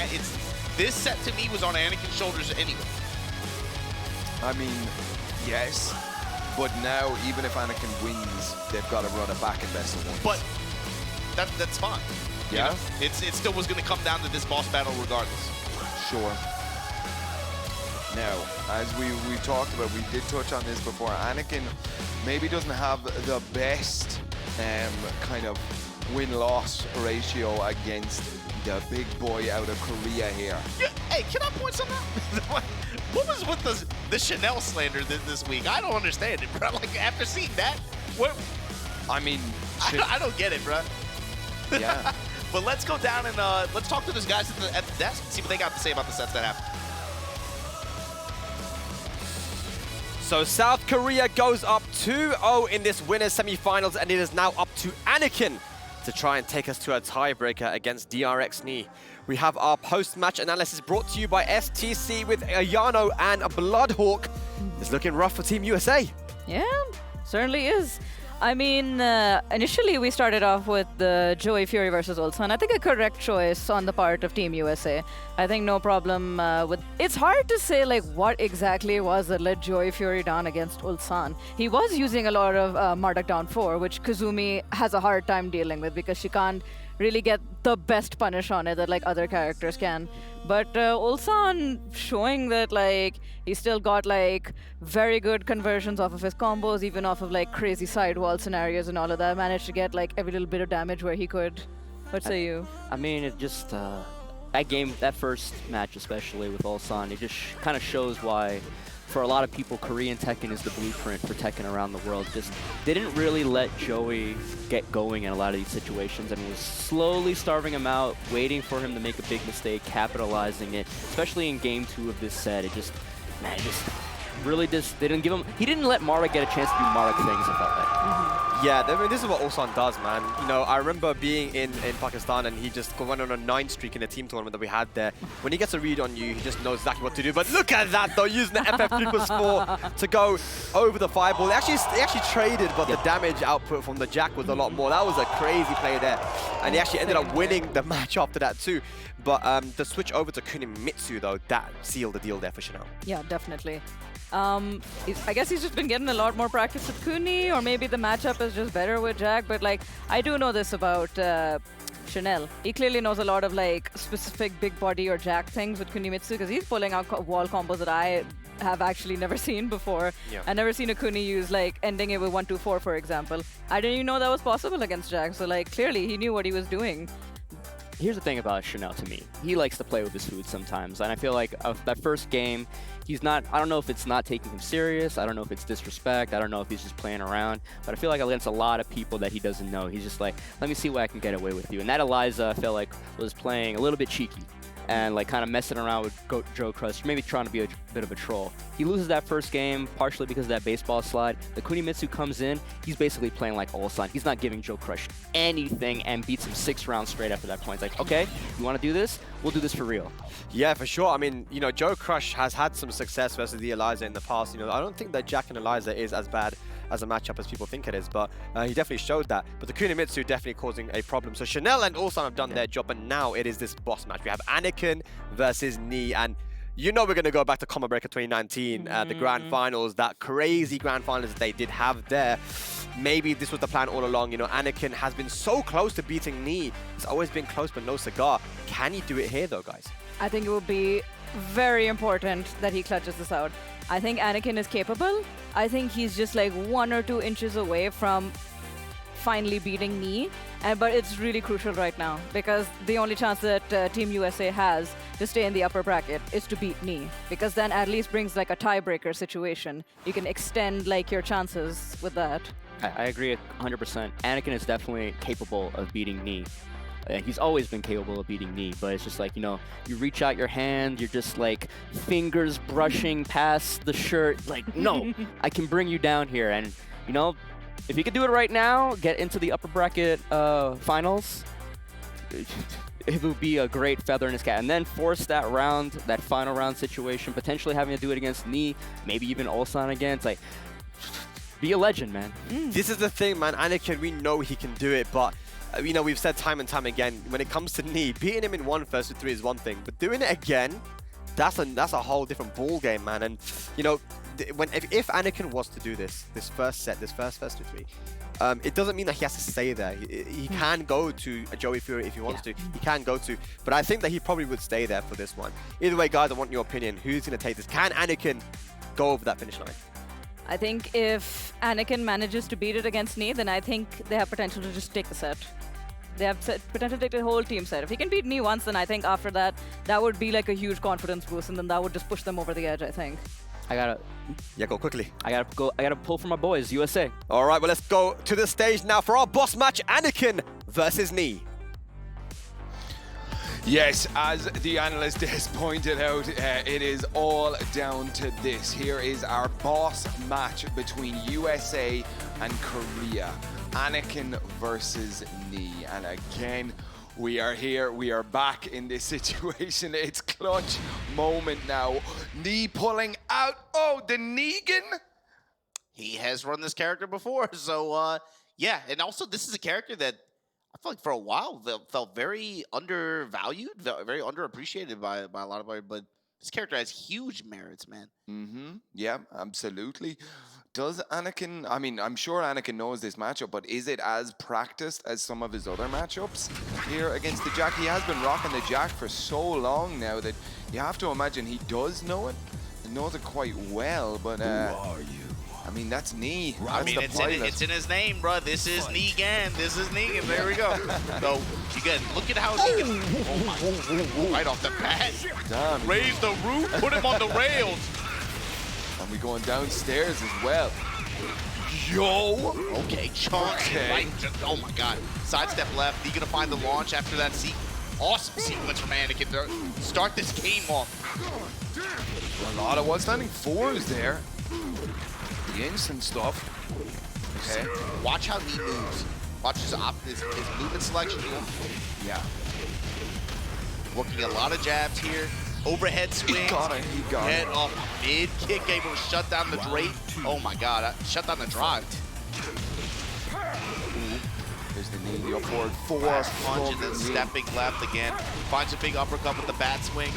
this set to me was on Anakin's shoulders anyway. I mean, yes, but now even if Anakin wins, they've got to run it back in best of one. But that's fine. Yeah? You know? It still was going to come down to this boss battle regardless. Sure. Now, as we talked about, we did touch on this before, Anakin maybe doesn't have the best kind of win-loss ratio against the big boy out of Korea here. Yeah, hey, can I point something out? What was with the Chanel slander this week? I don't understand it, bro. Like, after seeing that, what? I mean, I don't get it, bro. yeah. But let's go down and let's talk to those guys at the desk and see what they got to say about the sets that happened. So South Korea goes up 2-0 in this winners semifinals, and it is now up to Anakin to try and take us to a tiebreaker against DRX Knee. We have our post-match analysis brought to you by STC with Ayano and Bloodhawk. It's looking rough for Team USA. Yeah, certainly is. I mean, initially we started off with the Joey Fury versus Ulsan. I think a correct choice on the part of Team USA. I think no problem with... It's hard to say like what exactly it was that led Joey Fury down against Ulsan. He was using a lot of Marduk down 4, which Kazumi has a hard time dealing with because she can't really get the best punish on it that like other characters can. But Ulsan showing that like he still got like very good conversions off of his combos, even off of like crazy sidewall scenarios and all of that. Managed to get like every little bit of damage where he could. What say you? I mean, it just that first match, especially with Ulsan, it just kind of shows why, for a lot of people, Korean Tekken is the blueprint for Tekken around the world. Just didn't really let Joey get going in a lot of these situations and was slowly starving him out, waiting for him to make a big mistake, capitalizing it, especially in game 2 of this set. It just, man, it just really just, they didn't give him, he didn't let Mara get a chance to do Mara things, I felt like. Yeah, I mean, this is what Ulsan does, man. You know, I remember being in Pakistan and he just went on a 9 streak in a team tournament that we had there. When he gets a read on you, he just knows exactly what to do. But look at that, though, using the FF3+4 to go over the fireball. They actually traded, but the damage output from the Jack was a lot more. That was a crazy play there. And he actually ended up winning the match after that, too. But the switch over to Kunimitsu, though, that sealed the deal there for Chanel. Yeah, definitely. I guess he's just been getting a lot more practice with Kuni, or maybe the matchup is just better with Jack. But like, I do know this about Chanel. He clearly knows a lot of like specific big body or Jack things with Kunimitsu, because he's pulling out wall combos that I have actually never seen before. Yeah. I've never seen a Kuni use like ending it with 1-2-4, for example. I didn't even know that was possible against Jack. So like, clearly he knew what he was doing. Here's the thing about Chanel to me. He likes to play with his food sometimes. And I feel like that first game, he's not, I don't know if it's not taking him serious. I don't know if it's disrespect. I don't know if he's just playing around. But I feel like against a lot of people that he doesn't know, he's just like, let me see what I can get away with you. And that Eliza, I felt like, was playing a little bit cheeky and like kind of messing around with Joe Crush, maybe trying to be a bit of a troll. He loses that first game, partially because of that baseball slide. The Kunimitsu comes in, he's basically playing like Ulsan. He's not giving Joe Crush anything and beats him 6 rounds straight after that point. It's like, okay, you want to do this? We'll do this for real. Yeah, for sure. I mean, you know, Joe Crush has had some success versus the Eliza in the past. You know, I don't think that Jack and Eliza is as bad as a matchup as people think it is, but he definitely showed that. But the Kunimitsu definitely causing a problem. So Chanel and Ulsan have done their job, and now it is this boss match. We have Anakin versus Knee, and you know we're going to go back to Combat Breaker 2019, the Grand Finals, that crazy Grand Finals that they did have there. Maybe this was the plan all along. You know, Anakin has been so close to beating Knee. It's always been close, but no cigar. Can he do it here, though, guys? I think it will be very important that he clutches this out. I think Anakin is capable. I think he's just like 1 or 2 inches away from finally beating Knee. But it's really crucial right now, because the only chance that Team USA has to stay in the upper bracket is to beat Knee, because then at least brings like a tiebreaker situation. You can extend like your chances with that. I agree 100%. Anakin is definitely capable of beating Knee. He's always been capable of beating Knee, but it's just like, you know, you reach out your hand, you're just like fingers brushing past the shirt, like, no, I can bring you down here. And, you know, if you could do it right now, get into the upper bracket finals, it would be a great feather in his cap. And then force that round, that final round situation, potentially having to do it against Knee, maybe even Ulsan again. It's like, be a legend, man. This is the thing, man. Anakin, we know he can do it, but you know, we've said time and time again, when it comes to Knee, beating him in one first to 3 is one thing, but doing it again, that's a whole different ball game, man. And you know, if Anakin was to do this first set, this first to 3, it doesn't mean that he has to stay there. He can go to a Joey Fury if he wants to. He can go to, but I think that he probably would stay there for this one. Either way, guys, I want your opinion. Who's going to take this? Can Anakin go over that finish line? I think if Anakin manages to beat it against Knee, then I think they have potential to just take the set. They have potential to take the whole team set. If he can beat Knee once, then I think after that, that would be like a huge confidence boost, and then that would just push them over the edge, I think. Go quickly. I gotta pull for my boys, USA. All right, well, let's go to the stage now for our boss match, Anakin versus Knee. Yes, as the analyst has pointed out, it is all down to this. Here is our boss match between USA and Korea. Anakin versus Knee. And again, we are here. We are back in this situation. It's clutch moment now. Knee pulling out. Oh, the Negan. He has run this character before. So, yeah. And also, this is a character that I feel like for a while felt very undervalued, very underappreciated by a lot of people. But this character has huge merits, man. Yeah, absolutely. Does Anakin, I mean, I'm sure Anakin knows this matchup, but is it as practiced as some of his other matchups here against the Jack? He has been rocking the Jack for so long now that you have to imagine he does know it. He knows it quite well, but... Who are you? I mean, that's Knee. I mean, it's in his name, bro. This is Negan. This is Negan. There we go. So, again, look at how Negan... Oh, my. Right off the bat. Damn. Raise the roof. Put him on the rails. And we going downstairs as well. Yo! Okay, chunk. Okay. Right. Oh, my God. Sidestep left. He going to find the launch after that awesome sequence from Anakin to start this game off. A lot of one-standing 4s there. The instant stuff. Okay. Watch how he moves. Watch his movement selection. Yeah. Working a lot of jabs here. Overhead swing. He got it. Head off mid kick, able to shut down the drape. Oh my god, shut down the drive. There's the knee, the upward four. Fast punch and then stepping left again. Finds a big uppercut with the bat swing.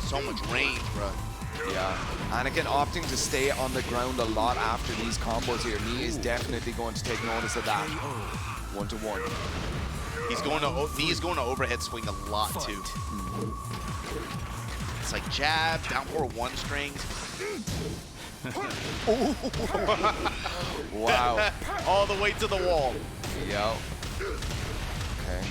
So much range, bro. Yeah. Anakin opting to stay on the ground a lot after these combos here. Knee is definitely going to take notice of that. 1-to-1. Knee is going to overhead swing a lot too. It's like jab, down for one strings. Wow. All the way to the wall. Yep. Okay.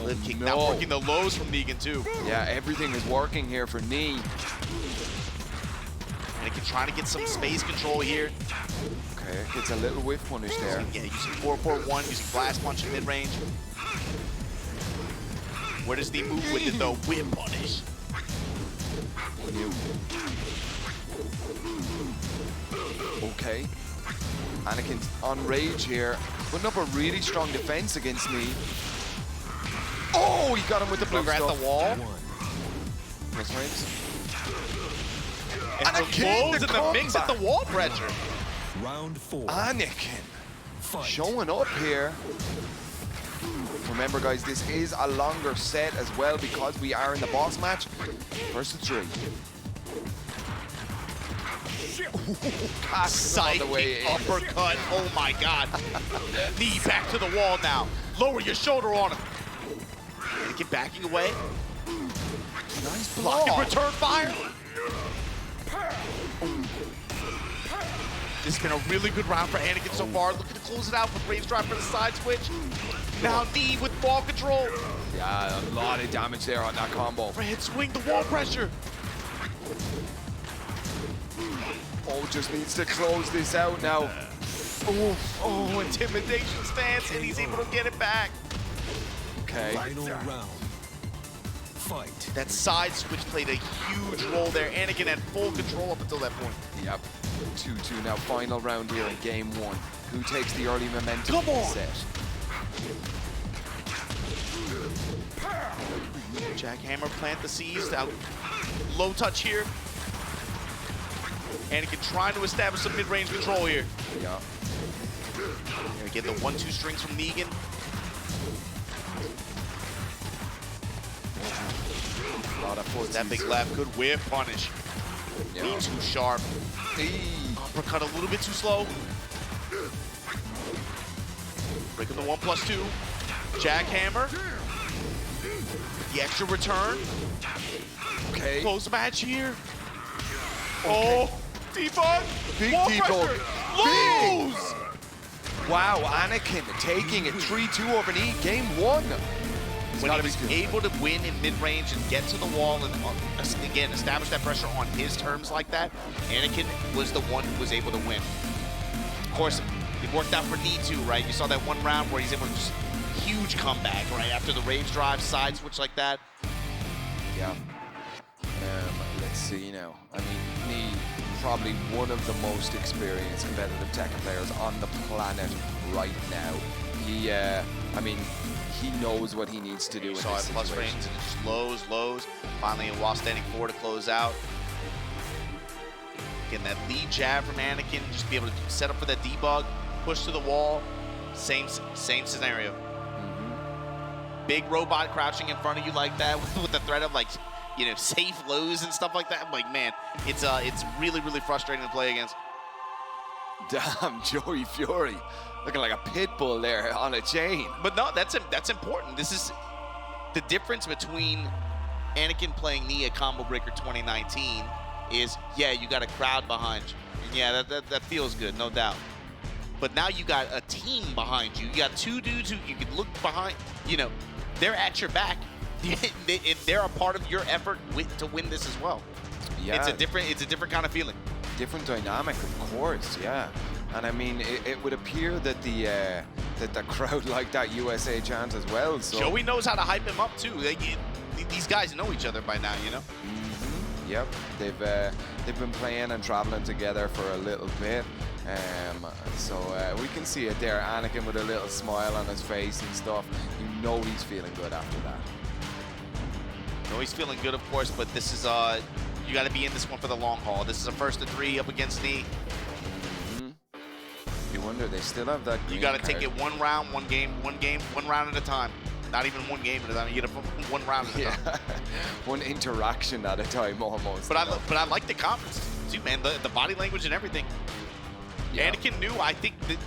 Live kick now working the lows from Negan too. Yeah, everything is working here for Knee. And it can try to get some space control here. Okay, gets a little whiff punish there. Yeah, using 4-4-1, using blast punch in mid-range. Where does the move with it though? Whip punish. Okay. Anakin's on rage here. Putting up a really strong defense against Knee. Oh, he got him with the blue Over at stuff. the wall. Nice frames. And the Anakin, blows the and the mix at the comeback. wall pressure. Round 4. Anakin Fight. showing up here. Remember, guys, this is a longer set as well because we are in the boss match. First of 3. Psychic uppercut. Oh my god. Knee back to the wall now. Lower your shoulder on him. And get backing away. Nice Block and block. return fire. This has been a really good round for Anakin so far. Looking to close it out with Rage Drive for the side switch. Now Knee with ball control. Yeah, a lot of damage there on that combo. Overhead swing, the wall pressure. Oh, just needs to close this out now. Oh, intimidation stance, and he's able to get it back. Okay. Final round. Fight. That side switch played a huge role there. Anakin had full control up until that point. Yep. 2-2 now. Final round here in game 1. Who takes the early momentum Come in the on. set? Jackhammer plant the seeds. Now, low touch here. Anakin trying to establish some mid-range control here. Yeah. Gonna get the 1-2 strings from Negan. A lot of footsies. That big left, good whiff punish. Yeah. Knee too sharp. Uppercut a little bit too slow. Breaking the 1+2. Jackhammer. The extra return. Okay. Close the match here. Oh, debug. Big Wall debug. pressure. Lose. Wow, Anakin taking it 3-2 over Knee. Game 1. When he was able to win in mid-range and get to the wall and, again, establish that pressure on his terms like that, Anakin was the one who was able to win. Of course, it worked out for Knee too, right? You saw that one round where he's able to just huge comeback, right? After the rage drive, side switch like that. Yeah. Let's see now. I mean, Knee, probably one of the most experienced competitive Tekken players on the planet right now. He, I mean, he knows what he needs to do in Saw this it plus situation. range, just lows, lows. Finally, while standing 4 to close out. Getting that lead jab from Anakin, just be able to set up for that debug, push to the wall. Same scenario. Big robot crouching in front of you like that with the threat of, like, you know, safe lows and stuff like that. I'm like, man, it's really, really frustrating to play against. Damn, Joey Fury. Looking like a pit bull there on a chain. But no, that's important. This is the difference between Anakin playing Knee at Combo Breaker 2019 is, yeah, you got a crowd behind you. And yeah, that feels good, no doubt. But now you got a team behind you. You got 2 dudes who you can look behind. You know, they're at your back. They're a part of your effort to win this as well. Yeah. It's a different kind of feeling. Different dynamic, of course, yeah. And I mean, it would appear that the crowd liked that USA chant as well. So Joey knows how to hype him up too. These guys know each other by now, you know. Yep, they've been playing and traveling together for a little bit. So we can see it there. Anakin with a little smile on his face and stuff. You know he's feeling good after that. No, he's feeling good, of course, but this is you got to be in this one for the long haul. This is a 1st to 3 up against Knee. You wonder, they still have that green You got to card. take it one round, one game, one round at a time. Not even one game at a time. You get it one round at a time. One interaction at a time, almost. But I like the confidence too, man. The body language and everything. Yeah. Anakin knew. I think that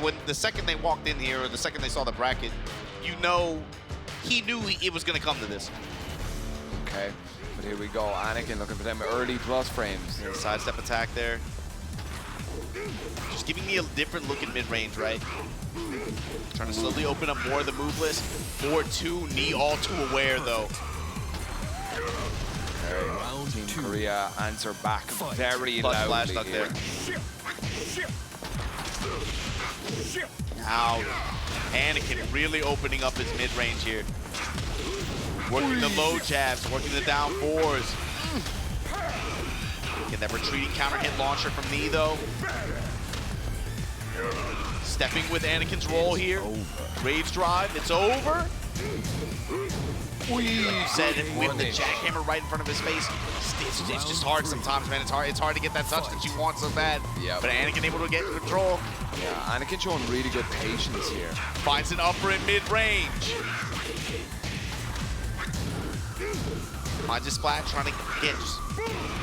when the second they walked in here, or the second they saw the bracket, you know, he knew it was going to come to this. Okay, but here we go. Anakin looking for them early plus frames. There's a sidestep attack there. Just giving me a different look in mid-range, right? Trying to slowly open up more of the move list. 4-2, Knee all too aware, though. Round Team 2. Korea answer back very Plus loudly flash stuck here. there. Now, Anakin really opening up his mid-range here. Working the low jabs, working the down 4s. Get that retreating counter hit launcher from Knee, though. Stepping with Anakin's roll here. Rage drive, it's over. Said it with the jackhammer right in front of his face. It's just hard sometimes, man. It's hard to get that touch that you want so bad. Yep. But Anakin able to get control. Yeah, Anakin showing really good patience here. Finds an upper in mid-range. Finds a splat, trying to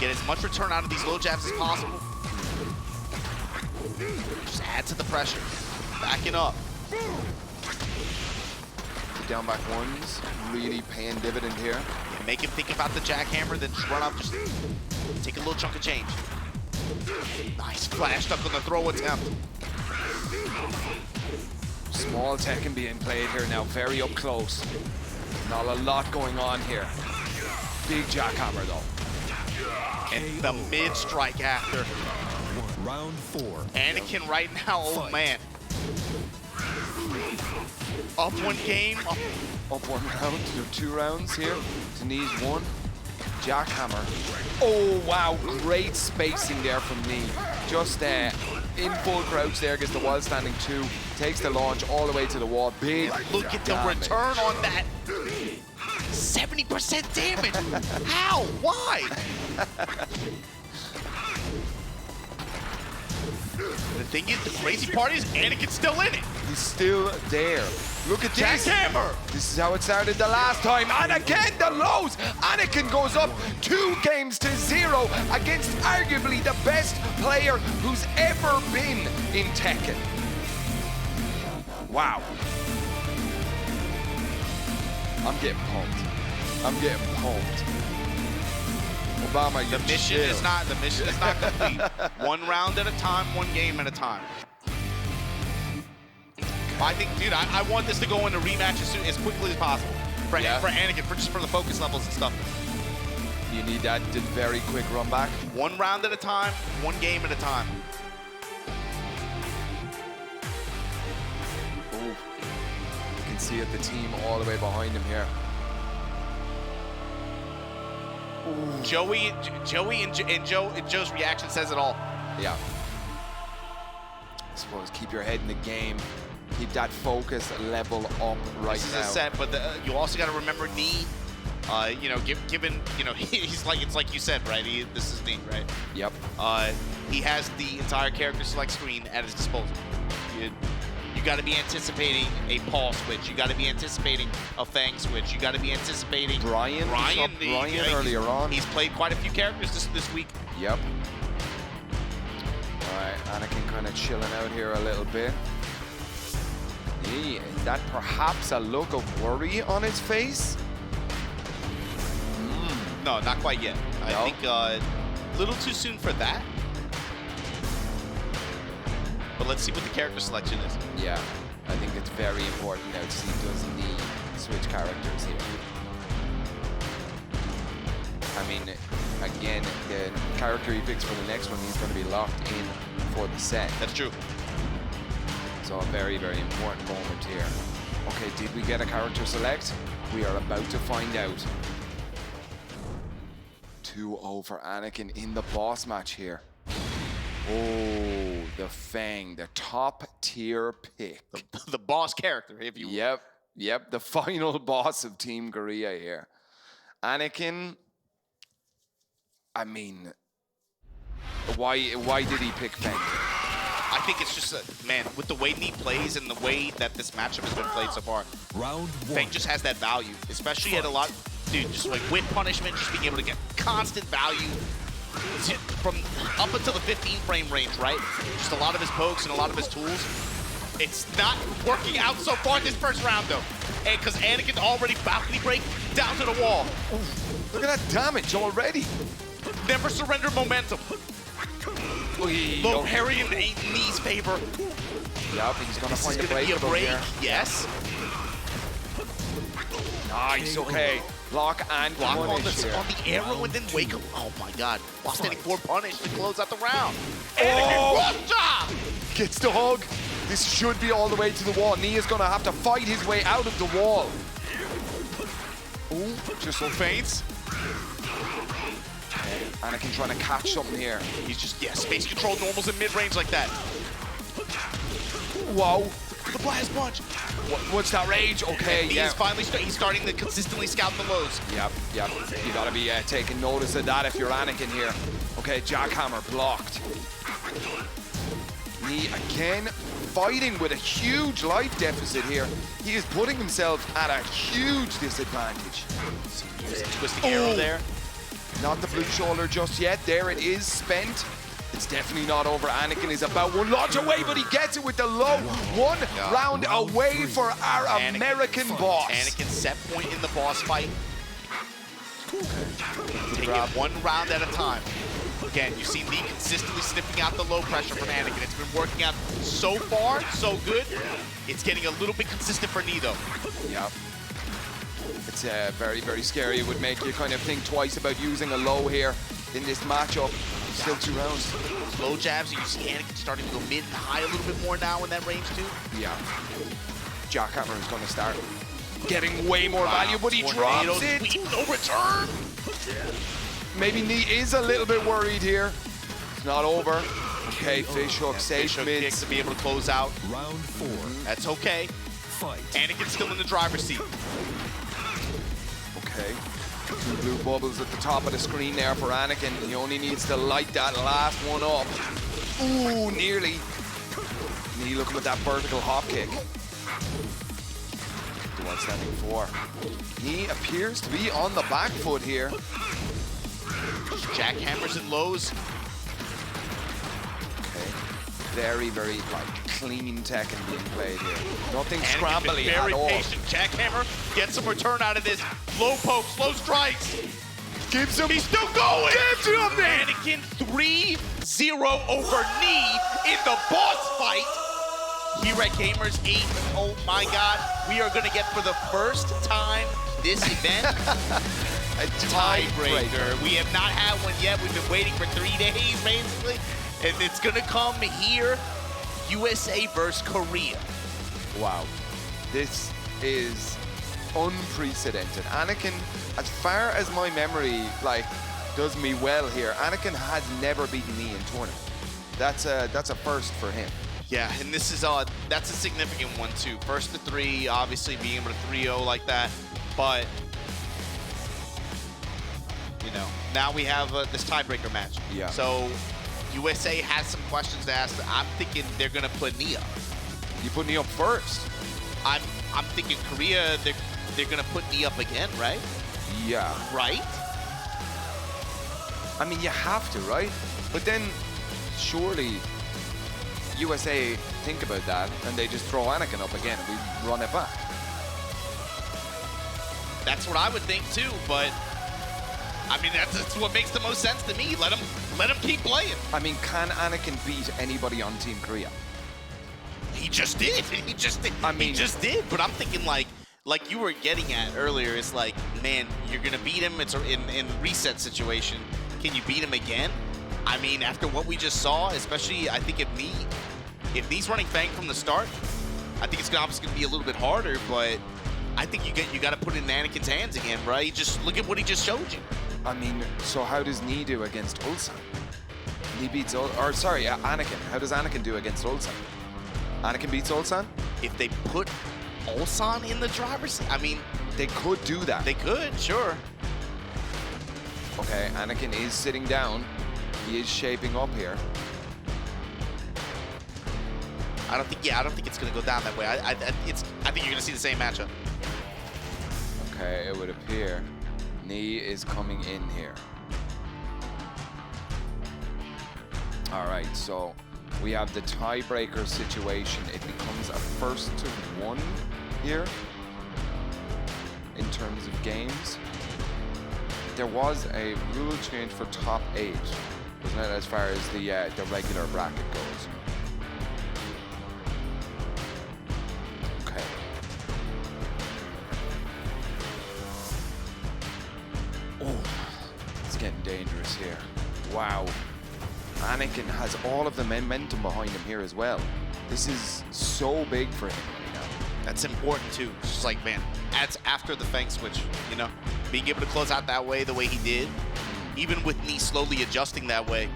get as much return out of these low jabs as possible. Just add to the pressure. Backing up. The down back ones really paying dividend here. Yeah, make him think about the jackhammer, then just run up, just take a little chunk of change. Nice flash stuck on the throw attempt. Small Tekken being played here now, very up close. Not a lot going on here. Big jackhammer though. And the mid strike after. Round 4. Anakin right now, oh man. Up one game. Up 1 round to 2 rounds here. To Knee's 1. Jackhammer. Oh wow, great spacing there from Knee. Just in full crouch there, gets the wall standing 2. Takes the launch all the way to the wall. Big Look at the damage. return on that. 70% damage. How? Why? The thing is, the crazy part is Anakin's still in it. He's still there. Look at this. Jackhammer. This is how it started the last time. And again, the lows. Anakin goes up 2 games to 0 against arguably the best player who's ever been in Tekken. Wow. I'm getting pumped. I'm getting pumped. Obama, The you mission chill. is not complete. 1 round at a time, 1 game at a time. I think, dude, I want this to go into rematch as quickly as possible for Anakin, just for the focus levels and stuff. You need that very quick run back. 1 round at a time, 1 game at a time. Oh, you can see it, the team all the way behind him here. Joey and Joe's reaction says it all. Yeah. I suppose keep your head in the game. Keep that focus level up right This is now. a set, but you also got to remember Knee. You know, given you know, it's like you said, right? This is Knee, right? Yep. He has the entire character select screen at his disposal. You got to be anticipating a Paul switch. You got to be anticipating a Fang switch. You got to be anticipating Brian earlier on. He's played quite a few characters this week. Yep. All right, Anakin kind of chilling out here a little bit. Yeah, is that perhaps a look of worry on his face? No, not quite yet. I No? think a little too soon for that. But let's see what the character selection is. Yeah, I think it's very important now to see does Knee switch characters here. I mean, again, the character he picks for the next one, he's going to be locked in for the set. That's true. So a very, very important moment here. Okay, did we get a character select? We are about to find out. 2-0 for Anakin in the boss match here. Oh, the Fang, the top tier pick. The boss character, if you will. Yep, the final boss of Team Korea here. Anakin, I mean, why did he pick Fang? I think it's just, man, with the way Knee plays and the way that this matchup has been played so far, Round 1. Fang just has that value, especially at a lot, dude, just like with punishment, just being able to get constant value from up until the 15 frame range, right? Just a lot of his pokes and a lot of his tools. It's not working out so far this first round, though. And because Anakin already balcony break down to the wall. Look at that damage already. Never surrender momentum. Low parry in Knee's favor. Yep, he's going to find a break. Yes. Nice, okay. Block and Block on punish the, here. on the arrow and then wake up. Oh my god. While standing 4 punish to close out the round. Oh! Anakin, good job! Gets the hug. This should be all the way to the wall. Knee is going to have to fight his way out of the wall. Ooh, just some feints. Anakin trying to catch something here. He's just, space control normals in mid-range like that. Whoa. The blast punch. What's that rage? Okay, He's finally he's starting to consistently scout the lows. Yep. You gotta be taking notice of that if you're Anakin here. Okay, jackhammer blocked. Knee again fighting with a huge life deficit here. He is putting himself at a huge disadvantage. Twisting arrow there. Not the blue shoulder just yet. There it is, spent. It's definitely not over. Anakin is about 1 launch away, but he gets it with the low. 1 round away for our American boss. Anakin set point in the boss fight. Take it 1 round at a time. Again, you see Knee consistently sniffing out the low pressure from Anakin. It's been working out so far, so good. It's getting a little bit consistent for Knee, though. Yep. It's very, very scary. It would make you kind of think twice about using a low here in this matchup. Still 2 rounds. Slow jabs, you see Anakin starting to go mid and high a little bit more now in that range, too. Yeah. Jackhammer is going to start getting way more value, but he drops it. Sweet, no return. Maybe Knee is a little bit worried here. It's not over. Okay, fish hook, safe Fish hook mids. kick to be able to close out. Round 4. That's okay. Fight. Anakin's still in the driver's seat. Okay. 2 blue bubbles at the top of the screen there for Anakin. He only needs to light that last one up. Ooh, nearly. Knee looking at that vertical hop kick. The one standing 4. Knee appears to be on the back foot here. Jackhammers and lows. Okay. Very, very clean Tekken being played here. Nothing Anakin scrambly been at very all. patient. Jackhammer gets some return out of this. Low pokes, low strikes. Gives him. He's still going. Gives him. Anakin 3-0 over Knee in the boss fight. Here at Gamers8, oh my God, we are gonna get for the first time this event A tiebreaker. We have not had one yet. We've been waiting for 3 days, basically. And it's gonna come here, USA versus Korea. Wow. This is unprecedented. Anakin, as far as my memory does me well here, Anakin has never beaten Knee in tournament. That's a first for him. Yeah, and this is that's a significant one too. First to 3, obviously being able to 3-0 like that, but you know, now we have this tiebreaker match. Yeah. So USA has some questions to ask. I'm thinking they're gonna put Knee up. You put Knee up first. I'm thinking Korea, they're gonna put Knee up again, right? Yeah. Right? I mean, you have to, right? But then, surely, USA think about that, and they just throw Anakin up again, and we run it back. That's what I would think too, but I mean that's what makes the most sense to me. Let him keep playing. I mean, can Anakin beat anybody on Team Korea? He just did. He just did. I mean, he just did. But I'm thinking like you were getting at earlier. It's like, man, you're gonna beat him. It's in reset situation. Can you beat him again? I mean, after what we just saw, especially I think if Knee's running Fang from the start, I think it's obviously gonna be a little bit harder. But I think you got to put it in Anakin's hands again, right? Just look at what he just showed you. I mean, so how does Knee do against Ulsan? He beats, Anakin. How does Anakin do against Ulsan? Anakin beats Ulsan? If they put Ulsan in the driver's seat, I mean, They could do that. they could, sure. Okay, Anakin is sitting down. He is shaping up here. I don't think it's gonna go down that way. I think you're gonna see the same matchup. Okay, it would appear Knee is coming in here. All right, so we have the tiebreaker situation. It becomes a 1-1 here in terms of games. There was a rule change for top 8, wasn't it, as far as the regular bracket goes? Okay. Oh, it's getting dangerous here. Wow. Anakin has all of the momentum behind him here as well. This is so big for him right now. That's important too. It's just like, man, that's after the Fang switch, you know? Being able to close out that way, the way he did, even with me slowly adjusting that way.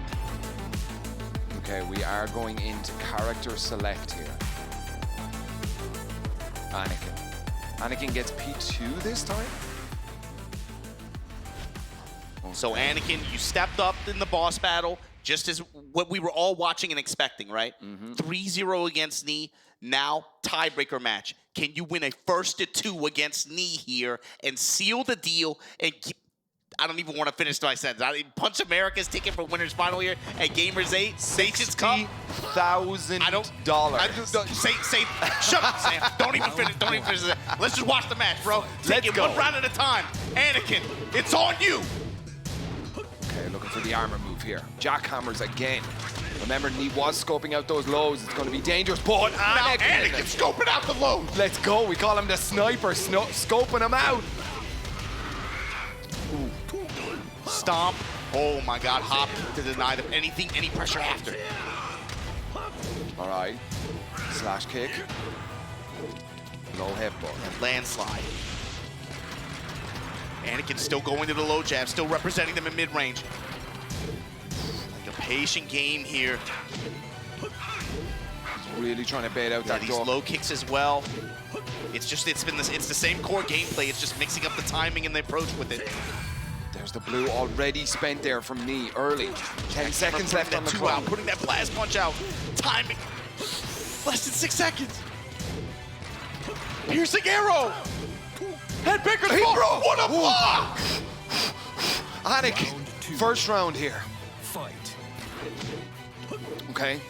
Okay, we are going into character select here. Anakin. Anakin gets P2 this time? Okay. So Anakin, you stepped up in the boss battle, just as what we were all watching and expecting, right? 3-0 against Knee. Now, tiebreaker match. Can you win a 1-2 against Knee here and seal the deal and keep, I don't even want to finish my sentence. Punch America's ticket for winners final here at Gamers8 Nations Cup. $60,000. Say, shut up, Sam. Don't even finish it. Let's just watch the match, bro. Take it one round at a time. Anakin, it's on you. Okay, looking for the armor move here. Jackhammers again. Remember, Knee was scoping out those lows. It's going to be dangerous, but Anakin scoping out the lows. Let's go. We call him the sniper, scoping him out. Stomp. Oh my God, hop to deny them any pressure after. All right. Slash kick. Low headbutt. And landslide. Anakin still going to the low jab, still representing them in mid-range. Like a patient game here. He's really trying to bait out that These door. low kicks as well. It's the same core gameplay. It's just mixing up the timing and the approach with it. There's the blue already spent there from Knee early. 10 seconds left on the clock. Putting that blast punch out. Timing. Less than 6 seconds. Piercing arrow. Headbanger. What a block! Anakin, first round here. Fight. Okay.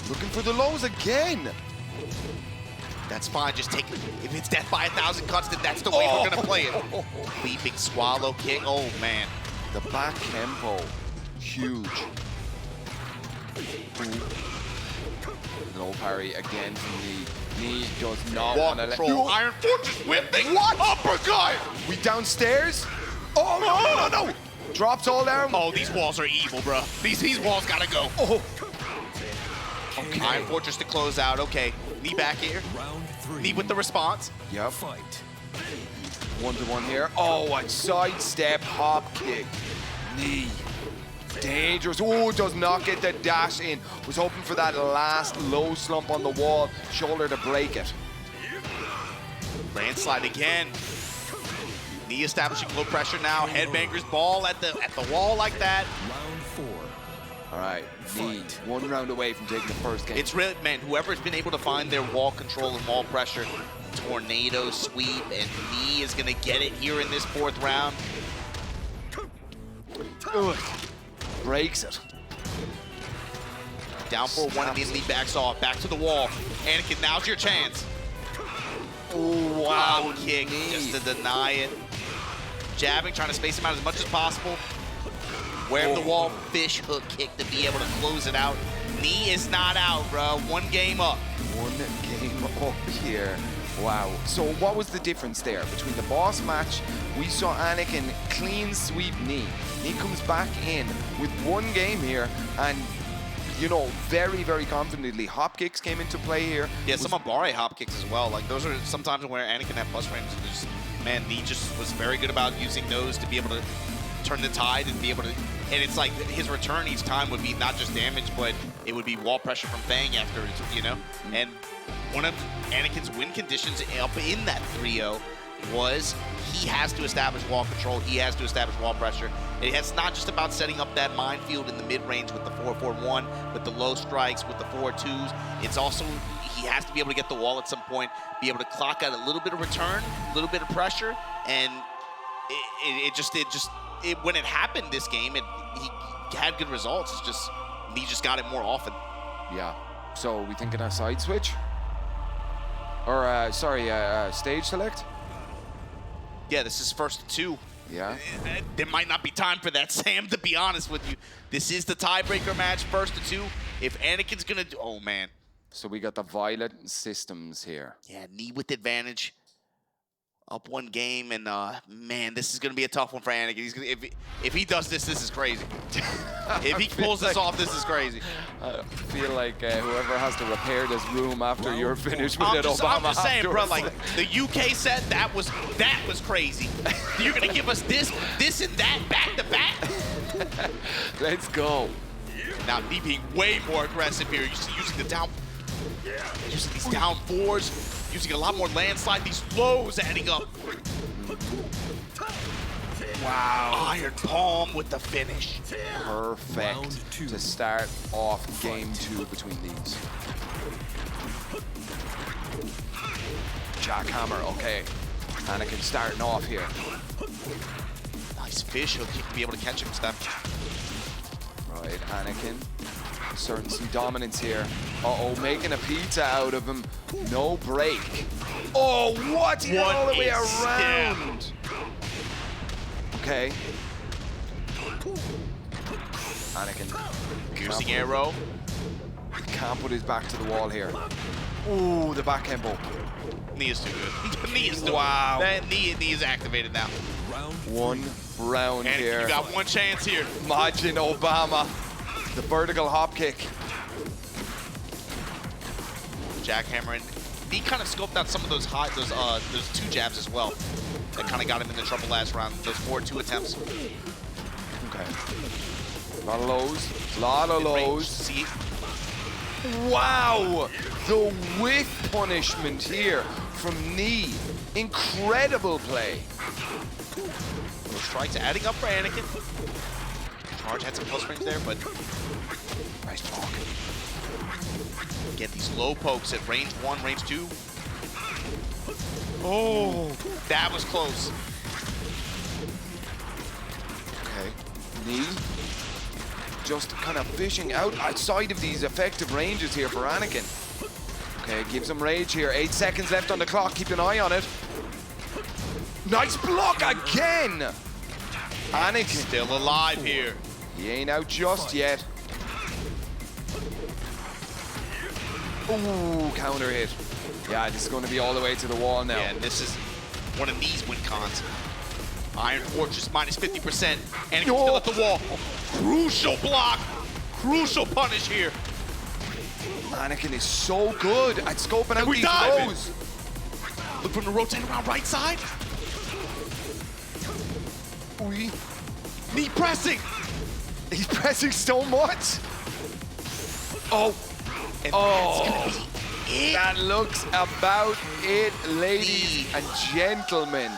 Looking for the lows again. That's fine, just take it. If it's death by 1,000 cuts, then that's the way we're gonna play it. Leaping swallow kick, oh man. The back tempo, huge. No parry again from Knee. Knee does not want to let Control, Iron Fortress whipping. What? Uppercut! We downstairs? Oh, no. Drops all down. Oh, these walls are evil, bro. These walls gotta go. Oh. Okay. Iron Fortress to close out, okay. Knee back here. Round 3. Knee with the response. Yep. Fight. 1-1 here. Oh, a sidestep hop kick. Knee. Dangerous. Oh, does not get the dash in. Was hoping for that last low slump on the wall. Shoulder to break it. Landslide again. Knee establishing low pressure now. Headbangers ball at the wall like that. Round 4. All right, Knee, 1 round away from taking the first game. It's really, man, whoever's been able to find their wall control and wall pressure, tornado sweep, and Knee is gonna get it here in this 4th round. Ugh. Breaks it. Down for 1 and the Knee backs off. Back to the wall. Anakin, now's your chance. Oh, wow. Kick just to deny it. Jabbing, trying to space him out as much as possible. Where the wall, fish hook kick to be able to close it out. Knee is not out, bro. 1 game up. 1 game up here. Wow. So what was the difference there? Between the boss match, we saw Anakin clean sweep Knee. Knee comes back in with 1 game here, and you know, very, very confidently. Hop kicks came into play here. Yeah, some Abare hop kicks as well. Like, those are sometimes where Anakin had plus frames. And just, man, Knee just was very good about using those to be able to turn the tide and be able to. And it's like his return each time would be not just damage, but it would be wall pressure from Fang after, you know. And one of Anakin's win conditions up in that 3-0 was he has to establish wall control. He has to establish wall pressure. It's not just about setting up that minefield in the mid-range with the 4-4-1, with the low strikes, with the 4-2s. It's also, he has to be able to get the wall at some point, be able to clock out a little bit of return, a little bit of pressure, and when it happened this game, he had good results. It's just, he just got it more often. Yeah. So we thinking a side switch? Or, stage select? Yeah, this is first to 2. Yeah. There might not be time for that, Sam, to be honest with you. This is the tiebreaker match, first to 2. If Anakin's gonna do, oh man. So we got the Violet systems here. Yeah, knee with advantage. Up 1 game, and man, this is gonna be a tough one for Anakin. He's gonna, if he does this is crazy. If he pulls this off, this is crazy. I feel like whoever has to repair this room after you're finished with I'm it, just saying, bro, afterwards. like the UK set, that was crazy. You're gonna give us this and that back to back? Let's go. Now me being way more aggressive here, using the down, using these down 4s. Using a lot more landslide, these lows adding up. Wow. Iron Palm with the finish. Perfect to start off game 2 between these. Jackhammer, okay. Anakin starting off here. Nice fish hook, you can be able to catch him, Steph. Right, Anakin. Asserting some dominance here. Uh-oh, making a pizza out of him. No break. Oh, what? He got all the way around. Okay. Anakin. Piercing arrow. Can't put his back to the wall here. Ooh, the back elbow. Knee is too good. Knee is too Wow. That knee is activated now. One round Anakin, here. you got one chance here. Imagine Obama. The vertical hop kick. Jackhammer, and he kind of scoped out some of those 2 jabs as well. That kind of got him into trouble last round. Those 4-2 attempts. Okay. A lot of lows. A lot of lows. See? Wow! The whiff punishment here from knee. Incredible play. Those strikes adding up for Anakin. Charge had some close range there, but Nice block. Get these low pokes at range 1, range 2. Oh, that was close. Okay. Knee. Just kind of fishing outside of these effective ranges here for Anakin. Okay, gives him rage here. 8 seconds left on the clock. Keep an eye on it. Nice block again! Anakin. Still alive here. He ain't out just yet. Ooh, counter hit. Yeah, this is going to be all the way to the wall now. Yeah, this is one of these win cons. Iron Fortress minus 50%. Anakin still at the wall. Crucial block. Crucial punish here. Anakin is so good at scoping out we these dive lows. Look for him to rotate around right side. Ooh, Knee pressing. he's pressing so much. Oh. And Oh. that's gonna be it. That looks about it, ladies and gentlemen.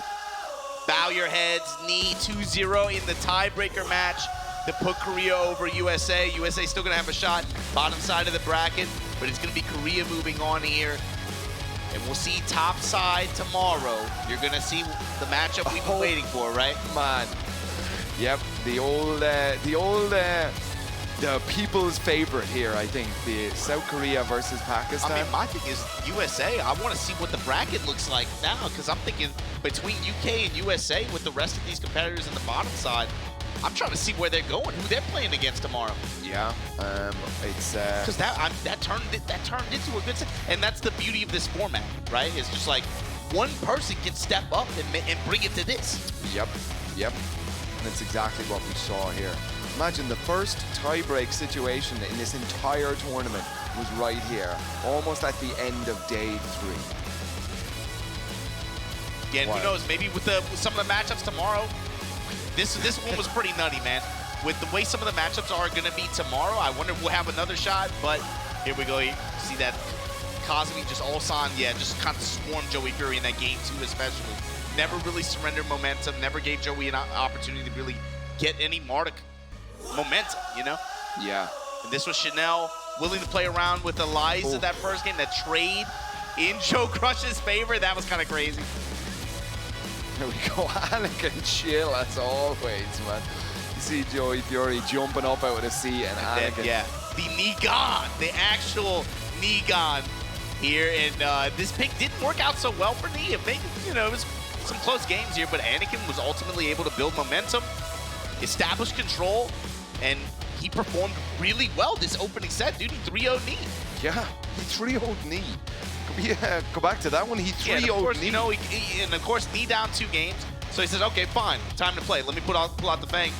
Bow your heads, knee 2-0 in the tiebreaker match to put Korea over USA. USA still gonna have a shot, bottom side of the bracket, but it's gonna be Korea moving on here. And we'll see top side tomorrow. You're gonna see the matchup we've been waiting for, right? Man. Yep, the people's favorite here, I think. The South Korea versus Pakistan. I mean, my thing is USA. I want to see what the bracket looks like now, because I'm thinking between UK and USA with the rest of these competitors in the bottom side, I'm trying to see where they're going, who they're playing against tomorrow. Yeah, it's Because that turned into a good set, and that's the beauty of this format, right? It's just like one person can step up and bring it to this. Yep. And that's exactly what we saw here. Imagine the first tie-break situation in this entire tournament was right here, almost at the end of day 3. Again, Wow. who knows? Maybe with some of the matchups tomorrow, this one was pretty nutty, man. With the way some of the matchups are going to be tomorrow, I wonder if we'll have another shot, but here we go. You see that Cosme, just Ulsan, yeah, just kind of swarmed Joey Fury in that game too, especially. Never really surrendered momentum, never gave Joey an opportunity to really get any Marduk momentum, you know? Yeah. And this was Chanel willing to play around with Eliza that first game, that trade in Joe Crush's favor. That was kind of crazy. Here we go, Anakin chill as always, man. You see Joey Fury jumping up out of the seat and Anakin. Then, yeah, the Negon, the actual Negon here. And this pick didn't work out so well for Nee. You know, it was some close games here, but Anakin was ultimately able to build momentum, establish control, and he performed really well this opening set, dude. He 3-0'd Nee. Yeah, he 3-0'd Nee. Yeah, go back to that one. He 3-0'd Nee. You know, and of course, Nee down 2 games. So he says, okay, fine, time to play. Let me pull out the Fang.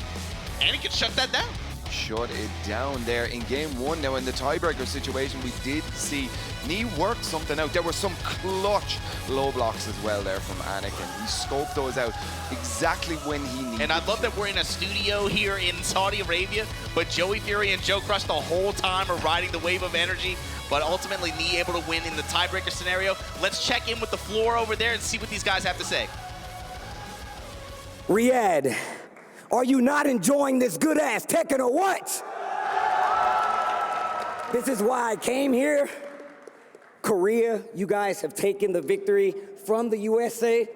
Anakin shut that down. Shut it down there in game 1. Now in the tiebreaker situation, we did see Nee work something out. There were some clutch low blocks as well there from Anakin. He scoped those out exactly when he needed. And I love that we're in a studio here in Saudi Arabia, but Joey Fury and Joe Crush the whole time are riding the wave of energy, but ultimately Nee able to win in the tiebreaker scenario. Let's check in with the floor over there and see what these guys have to say. Riyadh, are you not enjoying this good-ass Tekken or what? This is why I came here. Korea, you guys have taken the victory from the USA.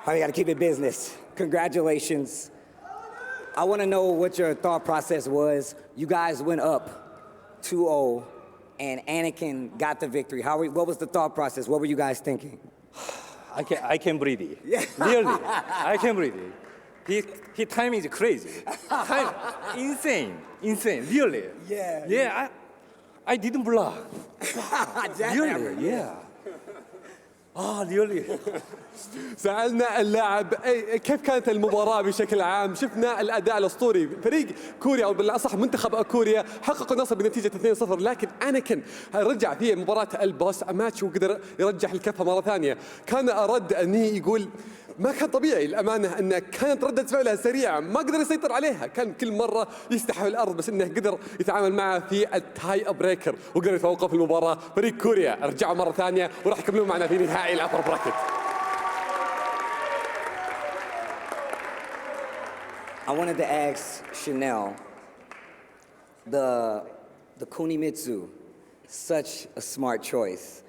I gotta keep it business. Congratulations. I wanna know what your thought process was. You guys went up 2-0 and Anakin got the victory. What was the thought process? What were you guys thinking? I can't breathe it. Really, I can't breathe it. His time is crazy. Time, insane, really. Yeah. Yeah, I didn't block. Really, yeah. really. سألنا اللاعب كيف كانت المباراة بشكل عام. شفنا الأداء الأسطوري. فريق كوريا أو بالأصح منتخب كوريا حققوا النصر بنتيجة 2-0، لكن أناكن رجع في مباراة البوس ماتش وقدر يرجح الكفة مرة ثانية. كان رد ني يقول ما كان طبيعي الأمانة أنه كانت ردة فعلها سريعة، ما قدر يسيطر عليها، كان كل مرة يستحوذ الأرض، بس أنه قدر يتعامل معه في التاي بريكر وقدر يتفوقه في المباراة. فريق كوريا رجعوا مرة ثانية وراح يكملون معنا في نهائي الأبر براكت. I wanted to ask Chanel, the Kunimitsu, such a smart choice.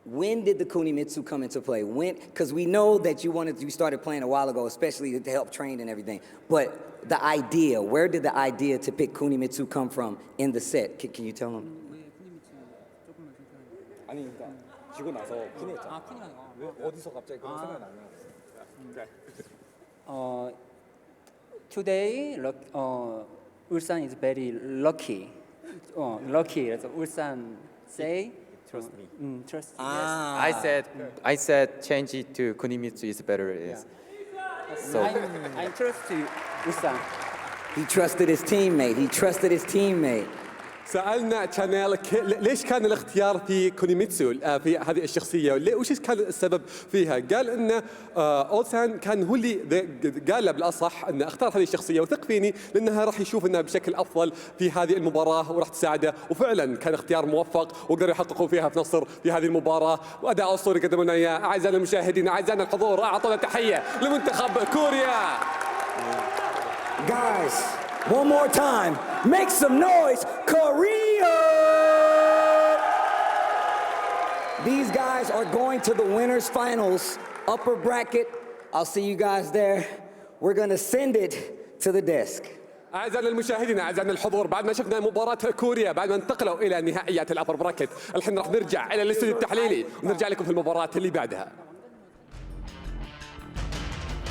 When did the Kunimitsu come into play? Because we know that you started playing a while ago, especially to help train and everything. But the idea, where did the idea to pick Kunimitsu come from in the set? Can you tell them? 아니, 그러니까 지고 나서 푸니했잖아. 왜 어디서 갑자기 그런 생각이 나냐. Today, Ulsan is very lucky. Lucky, as Ulsan say. Trust me. Trust. I said change it to Kunimitsu is better. Yes. So I trust Ulsan. He trusted his teammate. سألنا شانيل ليش كان الاختيار في كونيميتسو في هذه الشخصية، وش كان السبب فيها؟ قال إن أولسان كان هو اللي قال له بالأصح أن اختار هذه الشخصية وثق فيني لأنها راح يشوف أنها بشكل أفضل في هذه المباراة وراح تساعده، وفعلا كان اختيار موفق وقدروا يحققوا فيها في نصر في هذه المباراة، وأداء أسطوري قدموا لنا إياه. أعزائنا المشاهدين، أعزائنا الحضور، أعطونا تحية لمنتخب كوريا. Guys, one more time, make some noise, Korea! These guys are going to the winners finals, upper bracket. I'll see you guys there. We're gonna send it to the desk. أعزائنا المشاهدين، أعزائنا الحضور، بعد ما شفنا مباراة كوريا بعد ما انتقلوا إلى نهائيات الأبر براكت، الحين راح نرجع إلى الاستوديو التحليلي ونرجع لكم في المباراة اللي بعدها.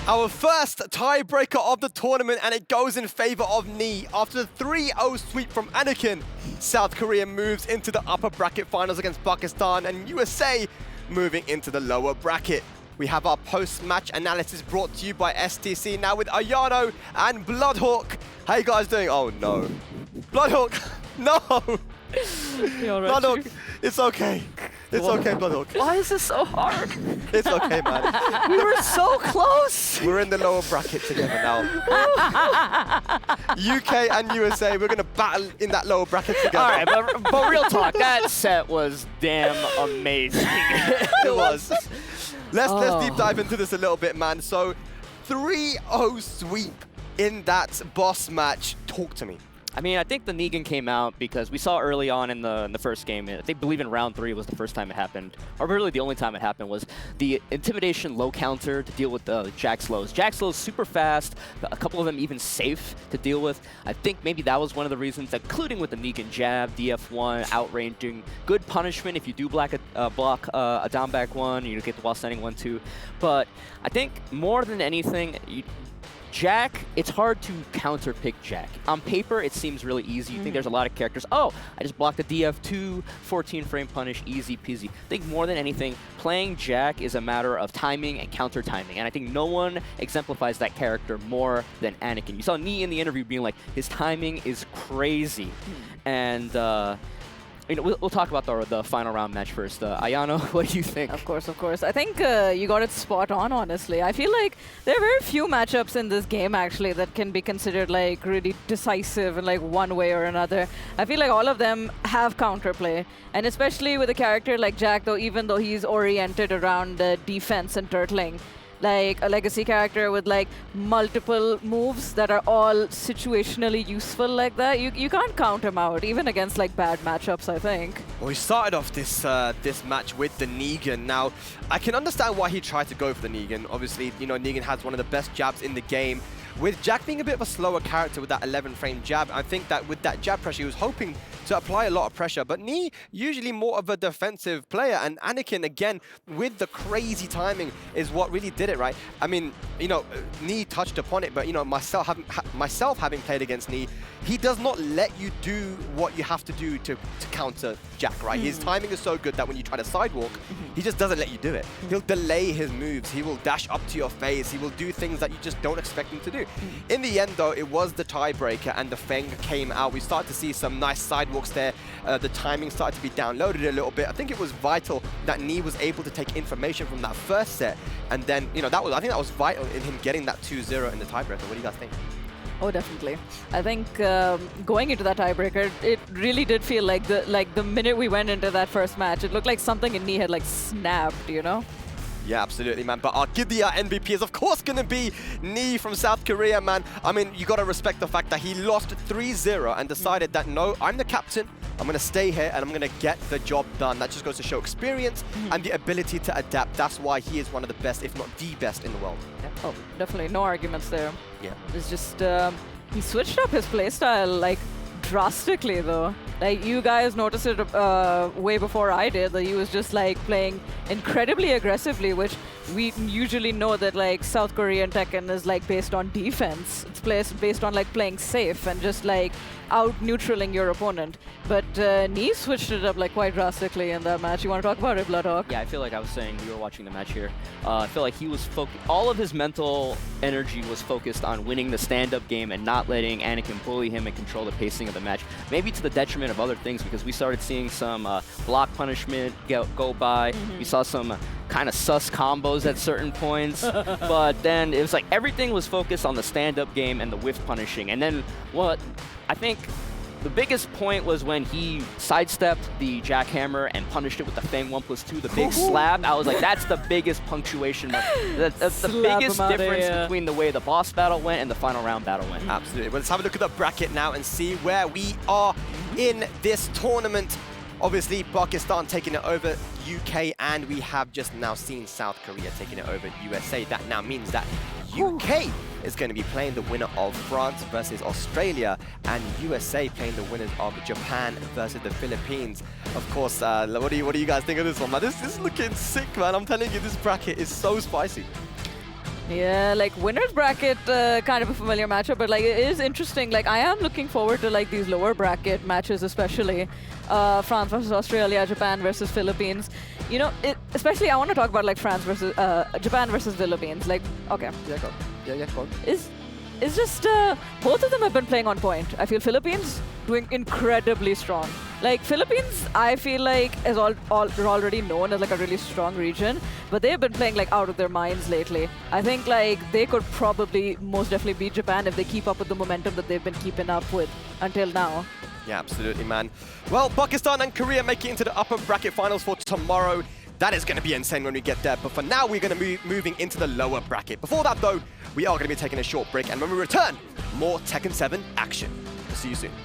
Our first tiebreaker of the tournament, and it goes in favor of Nee. After the 3-0 sweep from Anakin, South Korea moves into the upper bracket finals against Pakistan, and USA moving into the lower bracket. We have our post-match analysis brought to you by STC, now with Ayano and Bloodhawk. How you guys doing? Oh no. Bloodhawk, no! You're right, Bloodhawk, Chief. it's okay. It's okay, Bloodhawk. Why is this so hard? It's okay, man. We were so close. We're in the lower bracket together now. UK and USA, we're going to battle in that lower bracket together. All right, but real talk, that set was damn amazing. It was. Let's deep dive into this a little bit, man. So 3-0 sweep in that boss match. Talk to me. I mean, I think the Negan came out because we saw early on in the first game, I believe in round 3 was the first time it happened, or really the only time it happened, was the Intimidation low counter to deal with the Jack slows. Jack slows super fast, a couple of them even safe to deal with. I think maybe that was one of the reasons, including with the Negan jab, DF1, outranging, good punishment if you do block a down back one, you get the while standing 1-2. But I think more than anything, Jack, it's hard to counter-pick Jack. On paper, it seems really easy. You think there's a lot of characters. Oh, I just blocked the DF2, 14-frame punish, easy peasy. I think more than anything, playing Jack is a matter of timing and counter-timing. And I think no one exemplifies that character more than Anakin. You saw Nee in the interview being like, his timing is crazy. And you know, we'll talk about the final round match first. Ayano, what do you think? Of course, of course. I think you got it spot on, honestly. I feel like there are very few matchups in this game, actually, that can be considered like really decisive in like one way or another. I feel like all of them have counterplay. And especially with a character like Jack, though, even though he's oriented around defense and turtling, like a legacy character with like multiple moves that are all situationally useful like that, you can't count him out, even against like bad matchups, I think. Well, he started off this this match with the Negan. Now, I can understand why he tried to go for the Negan. Obviously, you know, Negan has one of the best jabs in the game. With Jack being a bit of a slower character with that 11-frame jab, I think that with that jab pressure, he was hoping to apply a lot of pressure. But Nee, usually more of a defensive player, and Anakin, again, with the crazy timing, is what really did it, right? I mean, you know, Nee touched upon it, but, you know, myself having played against Nee, he does not let you do what you have to do to counter Jack, right? His timing is so good that when you try to sidewalk, he just doesn't let you do it. He'll delay his moves. He will dash up to your face. He will do things that you just don't expect him to do. In the end, though, it was the tiebreaker, and the Feng came out. We started to see some nice sidewalks there. The timing started to be downloaded a little bit. I think it was vital that Nee was able to take information from that first set, and then, you know, I think that was vital in him getting that 2-0 in the tiebreaker. What do you guys think? Oh, definitely. I think going into that tiebreaker, it really did feel like the minute we went into that first match, it looked like something in Nee had like snapped, you know? Yeah, absolutely, man. But our Gidea MVP is, of course, going to be Nee from South Korea, man. I mean, you got to respect the fact that he lost 3-0 and decided that, no, I'm the captain. I'm going to stay here and I'm going to get the job done. That just goes to show experience and the ability to adapt. That's why he is one of the best, if not the best in the world. Yeah. Oh, definitely. No arguments there. Yeah. It's just, he switched up his playstyle, like, drastically, though. Like, you guys noticed it way before I did, that he was just, like, playing incredibly aggressively, which we usually know that, like, South Korean Tekken is, like, based on defense. It's based on, like, playing safe and just, like, out-neutraling your opponent. But Nee switched it up, like, quite drastically in that match. You want to talk about it, Bloodhawk? Yeah, I feel like I was saying, we were watching the match here. I feel like he was all of his mental energy was focused on winning the stand-up game and not letting Anakin bully him and control the pacing of the match. Maybe to the detriment of other things, because we started seeing some block punishment go by. We saw some kind of sus combos at certain points. But then it was like everything was focused on the stand-up game and the whiff punishing. And then what I think the biggest point was when he sidestepped the jackhammer and punished it with the Fang 1+2, the big slab. I was like, that's the biggest punctuation mark. That's the biggest difference between the way the boss battle went and the final round battle went. Absolutely. Well, let's have a look at the bracket now and see where we are in this tournament. Obviously, Pakistan taking it over UK, and we have just now seen South Korea taking it over USA. That now means that UK is going to be playing the winner of France versus Australia, and USA playing the winners of Japan versus the Philippines. Of course, what do you guys think of this one, man? This is looking sick, man. I'm telling you, this bracket is so spicy. Yeah, like winner's bracket, kind of a familiar matchup, but like it is interesting. Like I am looking forward to like these lower bracket matches, especially France versus Australia, Japan versus Philippines. You know, especially I want to talk about like France versus Japan versus Philippines. Like, okay, Yeah, go. Yeah, go on. It's just both of them have been playing on point. I feel Philippines doing incredibly strong. Like Philippines, I feel like is already known as like a really strong region, but they've been playing like out of their minds lately. I think like they could probably most definitely beat Japan if they keep up with the momentum that they've been keeping up with until now. Yeah, absolutely, man. Well, Pakistan and Korea make it into the upper bracket finals for tomorrow. That is going to be insane when we get there. But for now, we're going to be moving into the lower bracket. Before that, though, we are going to be taking a short break. And when we return, more Tekken 7 action. We'll see you soon.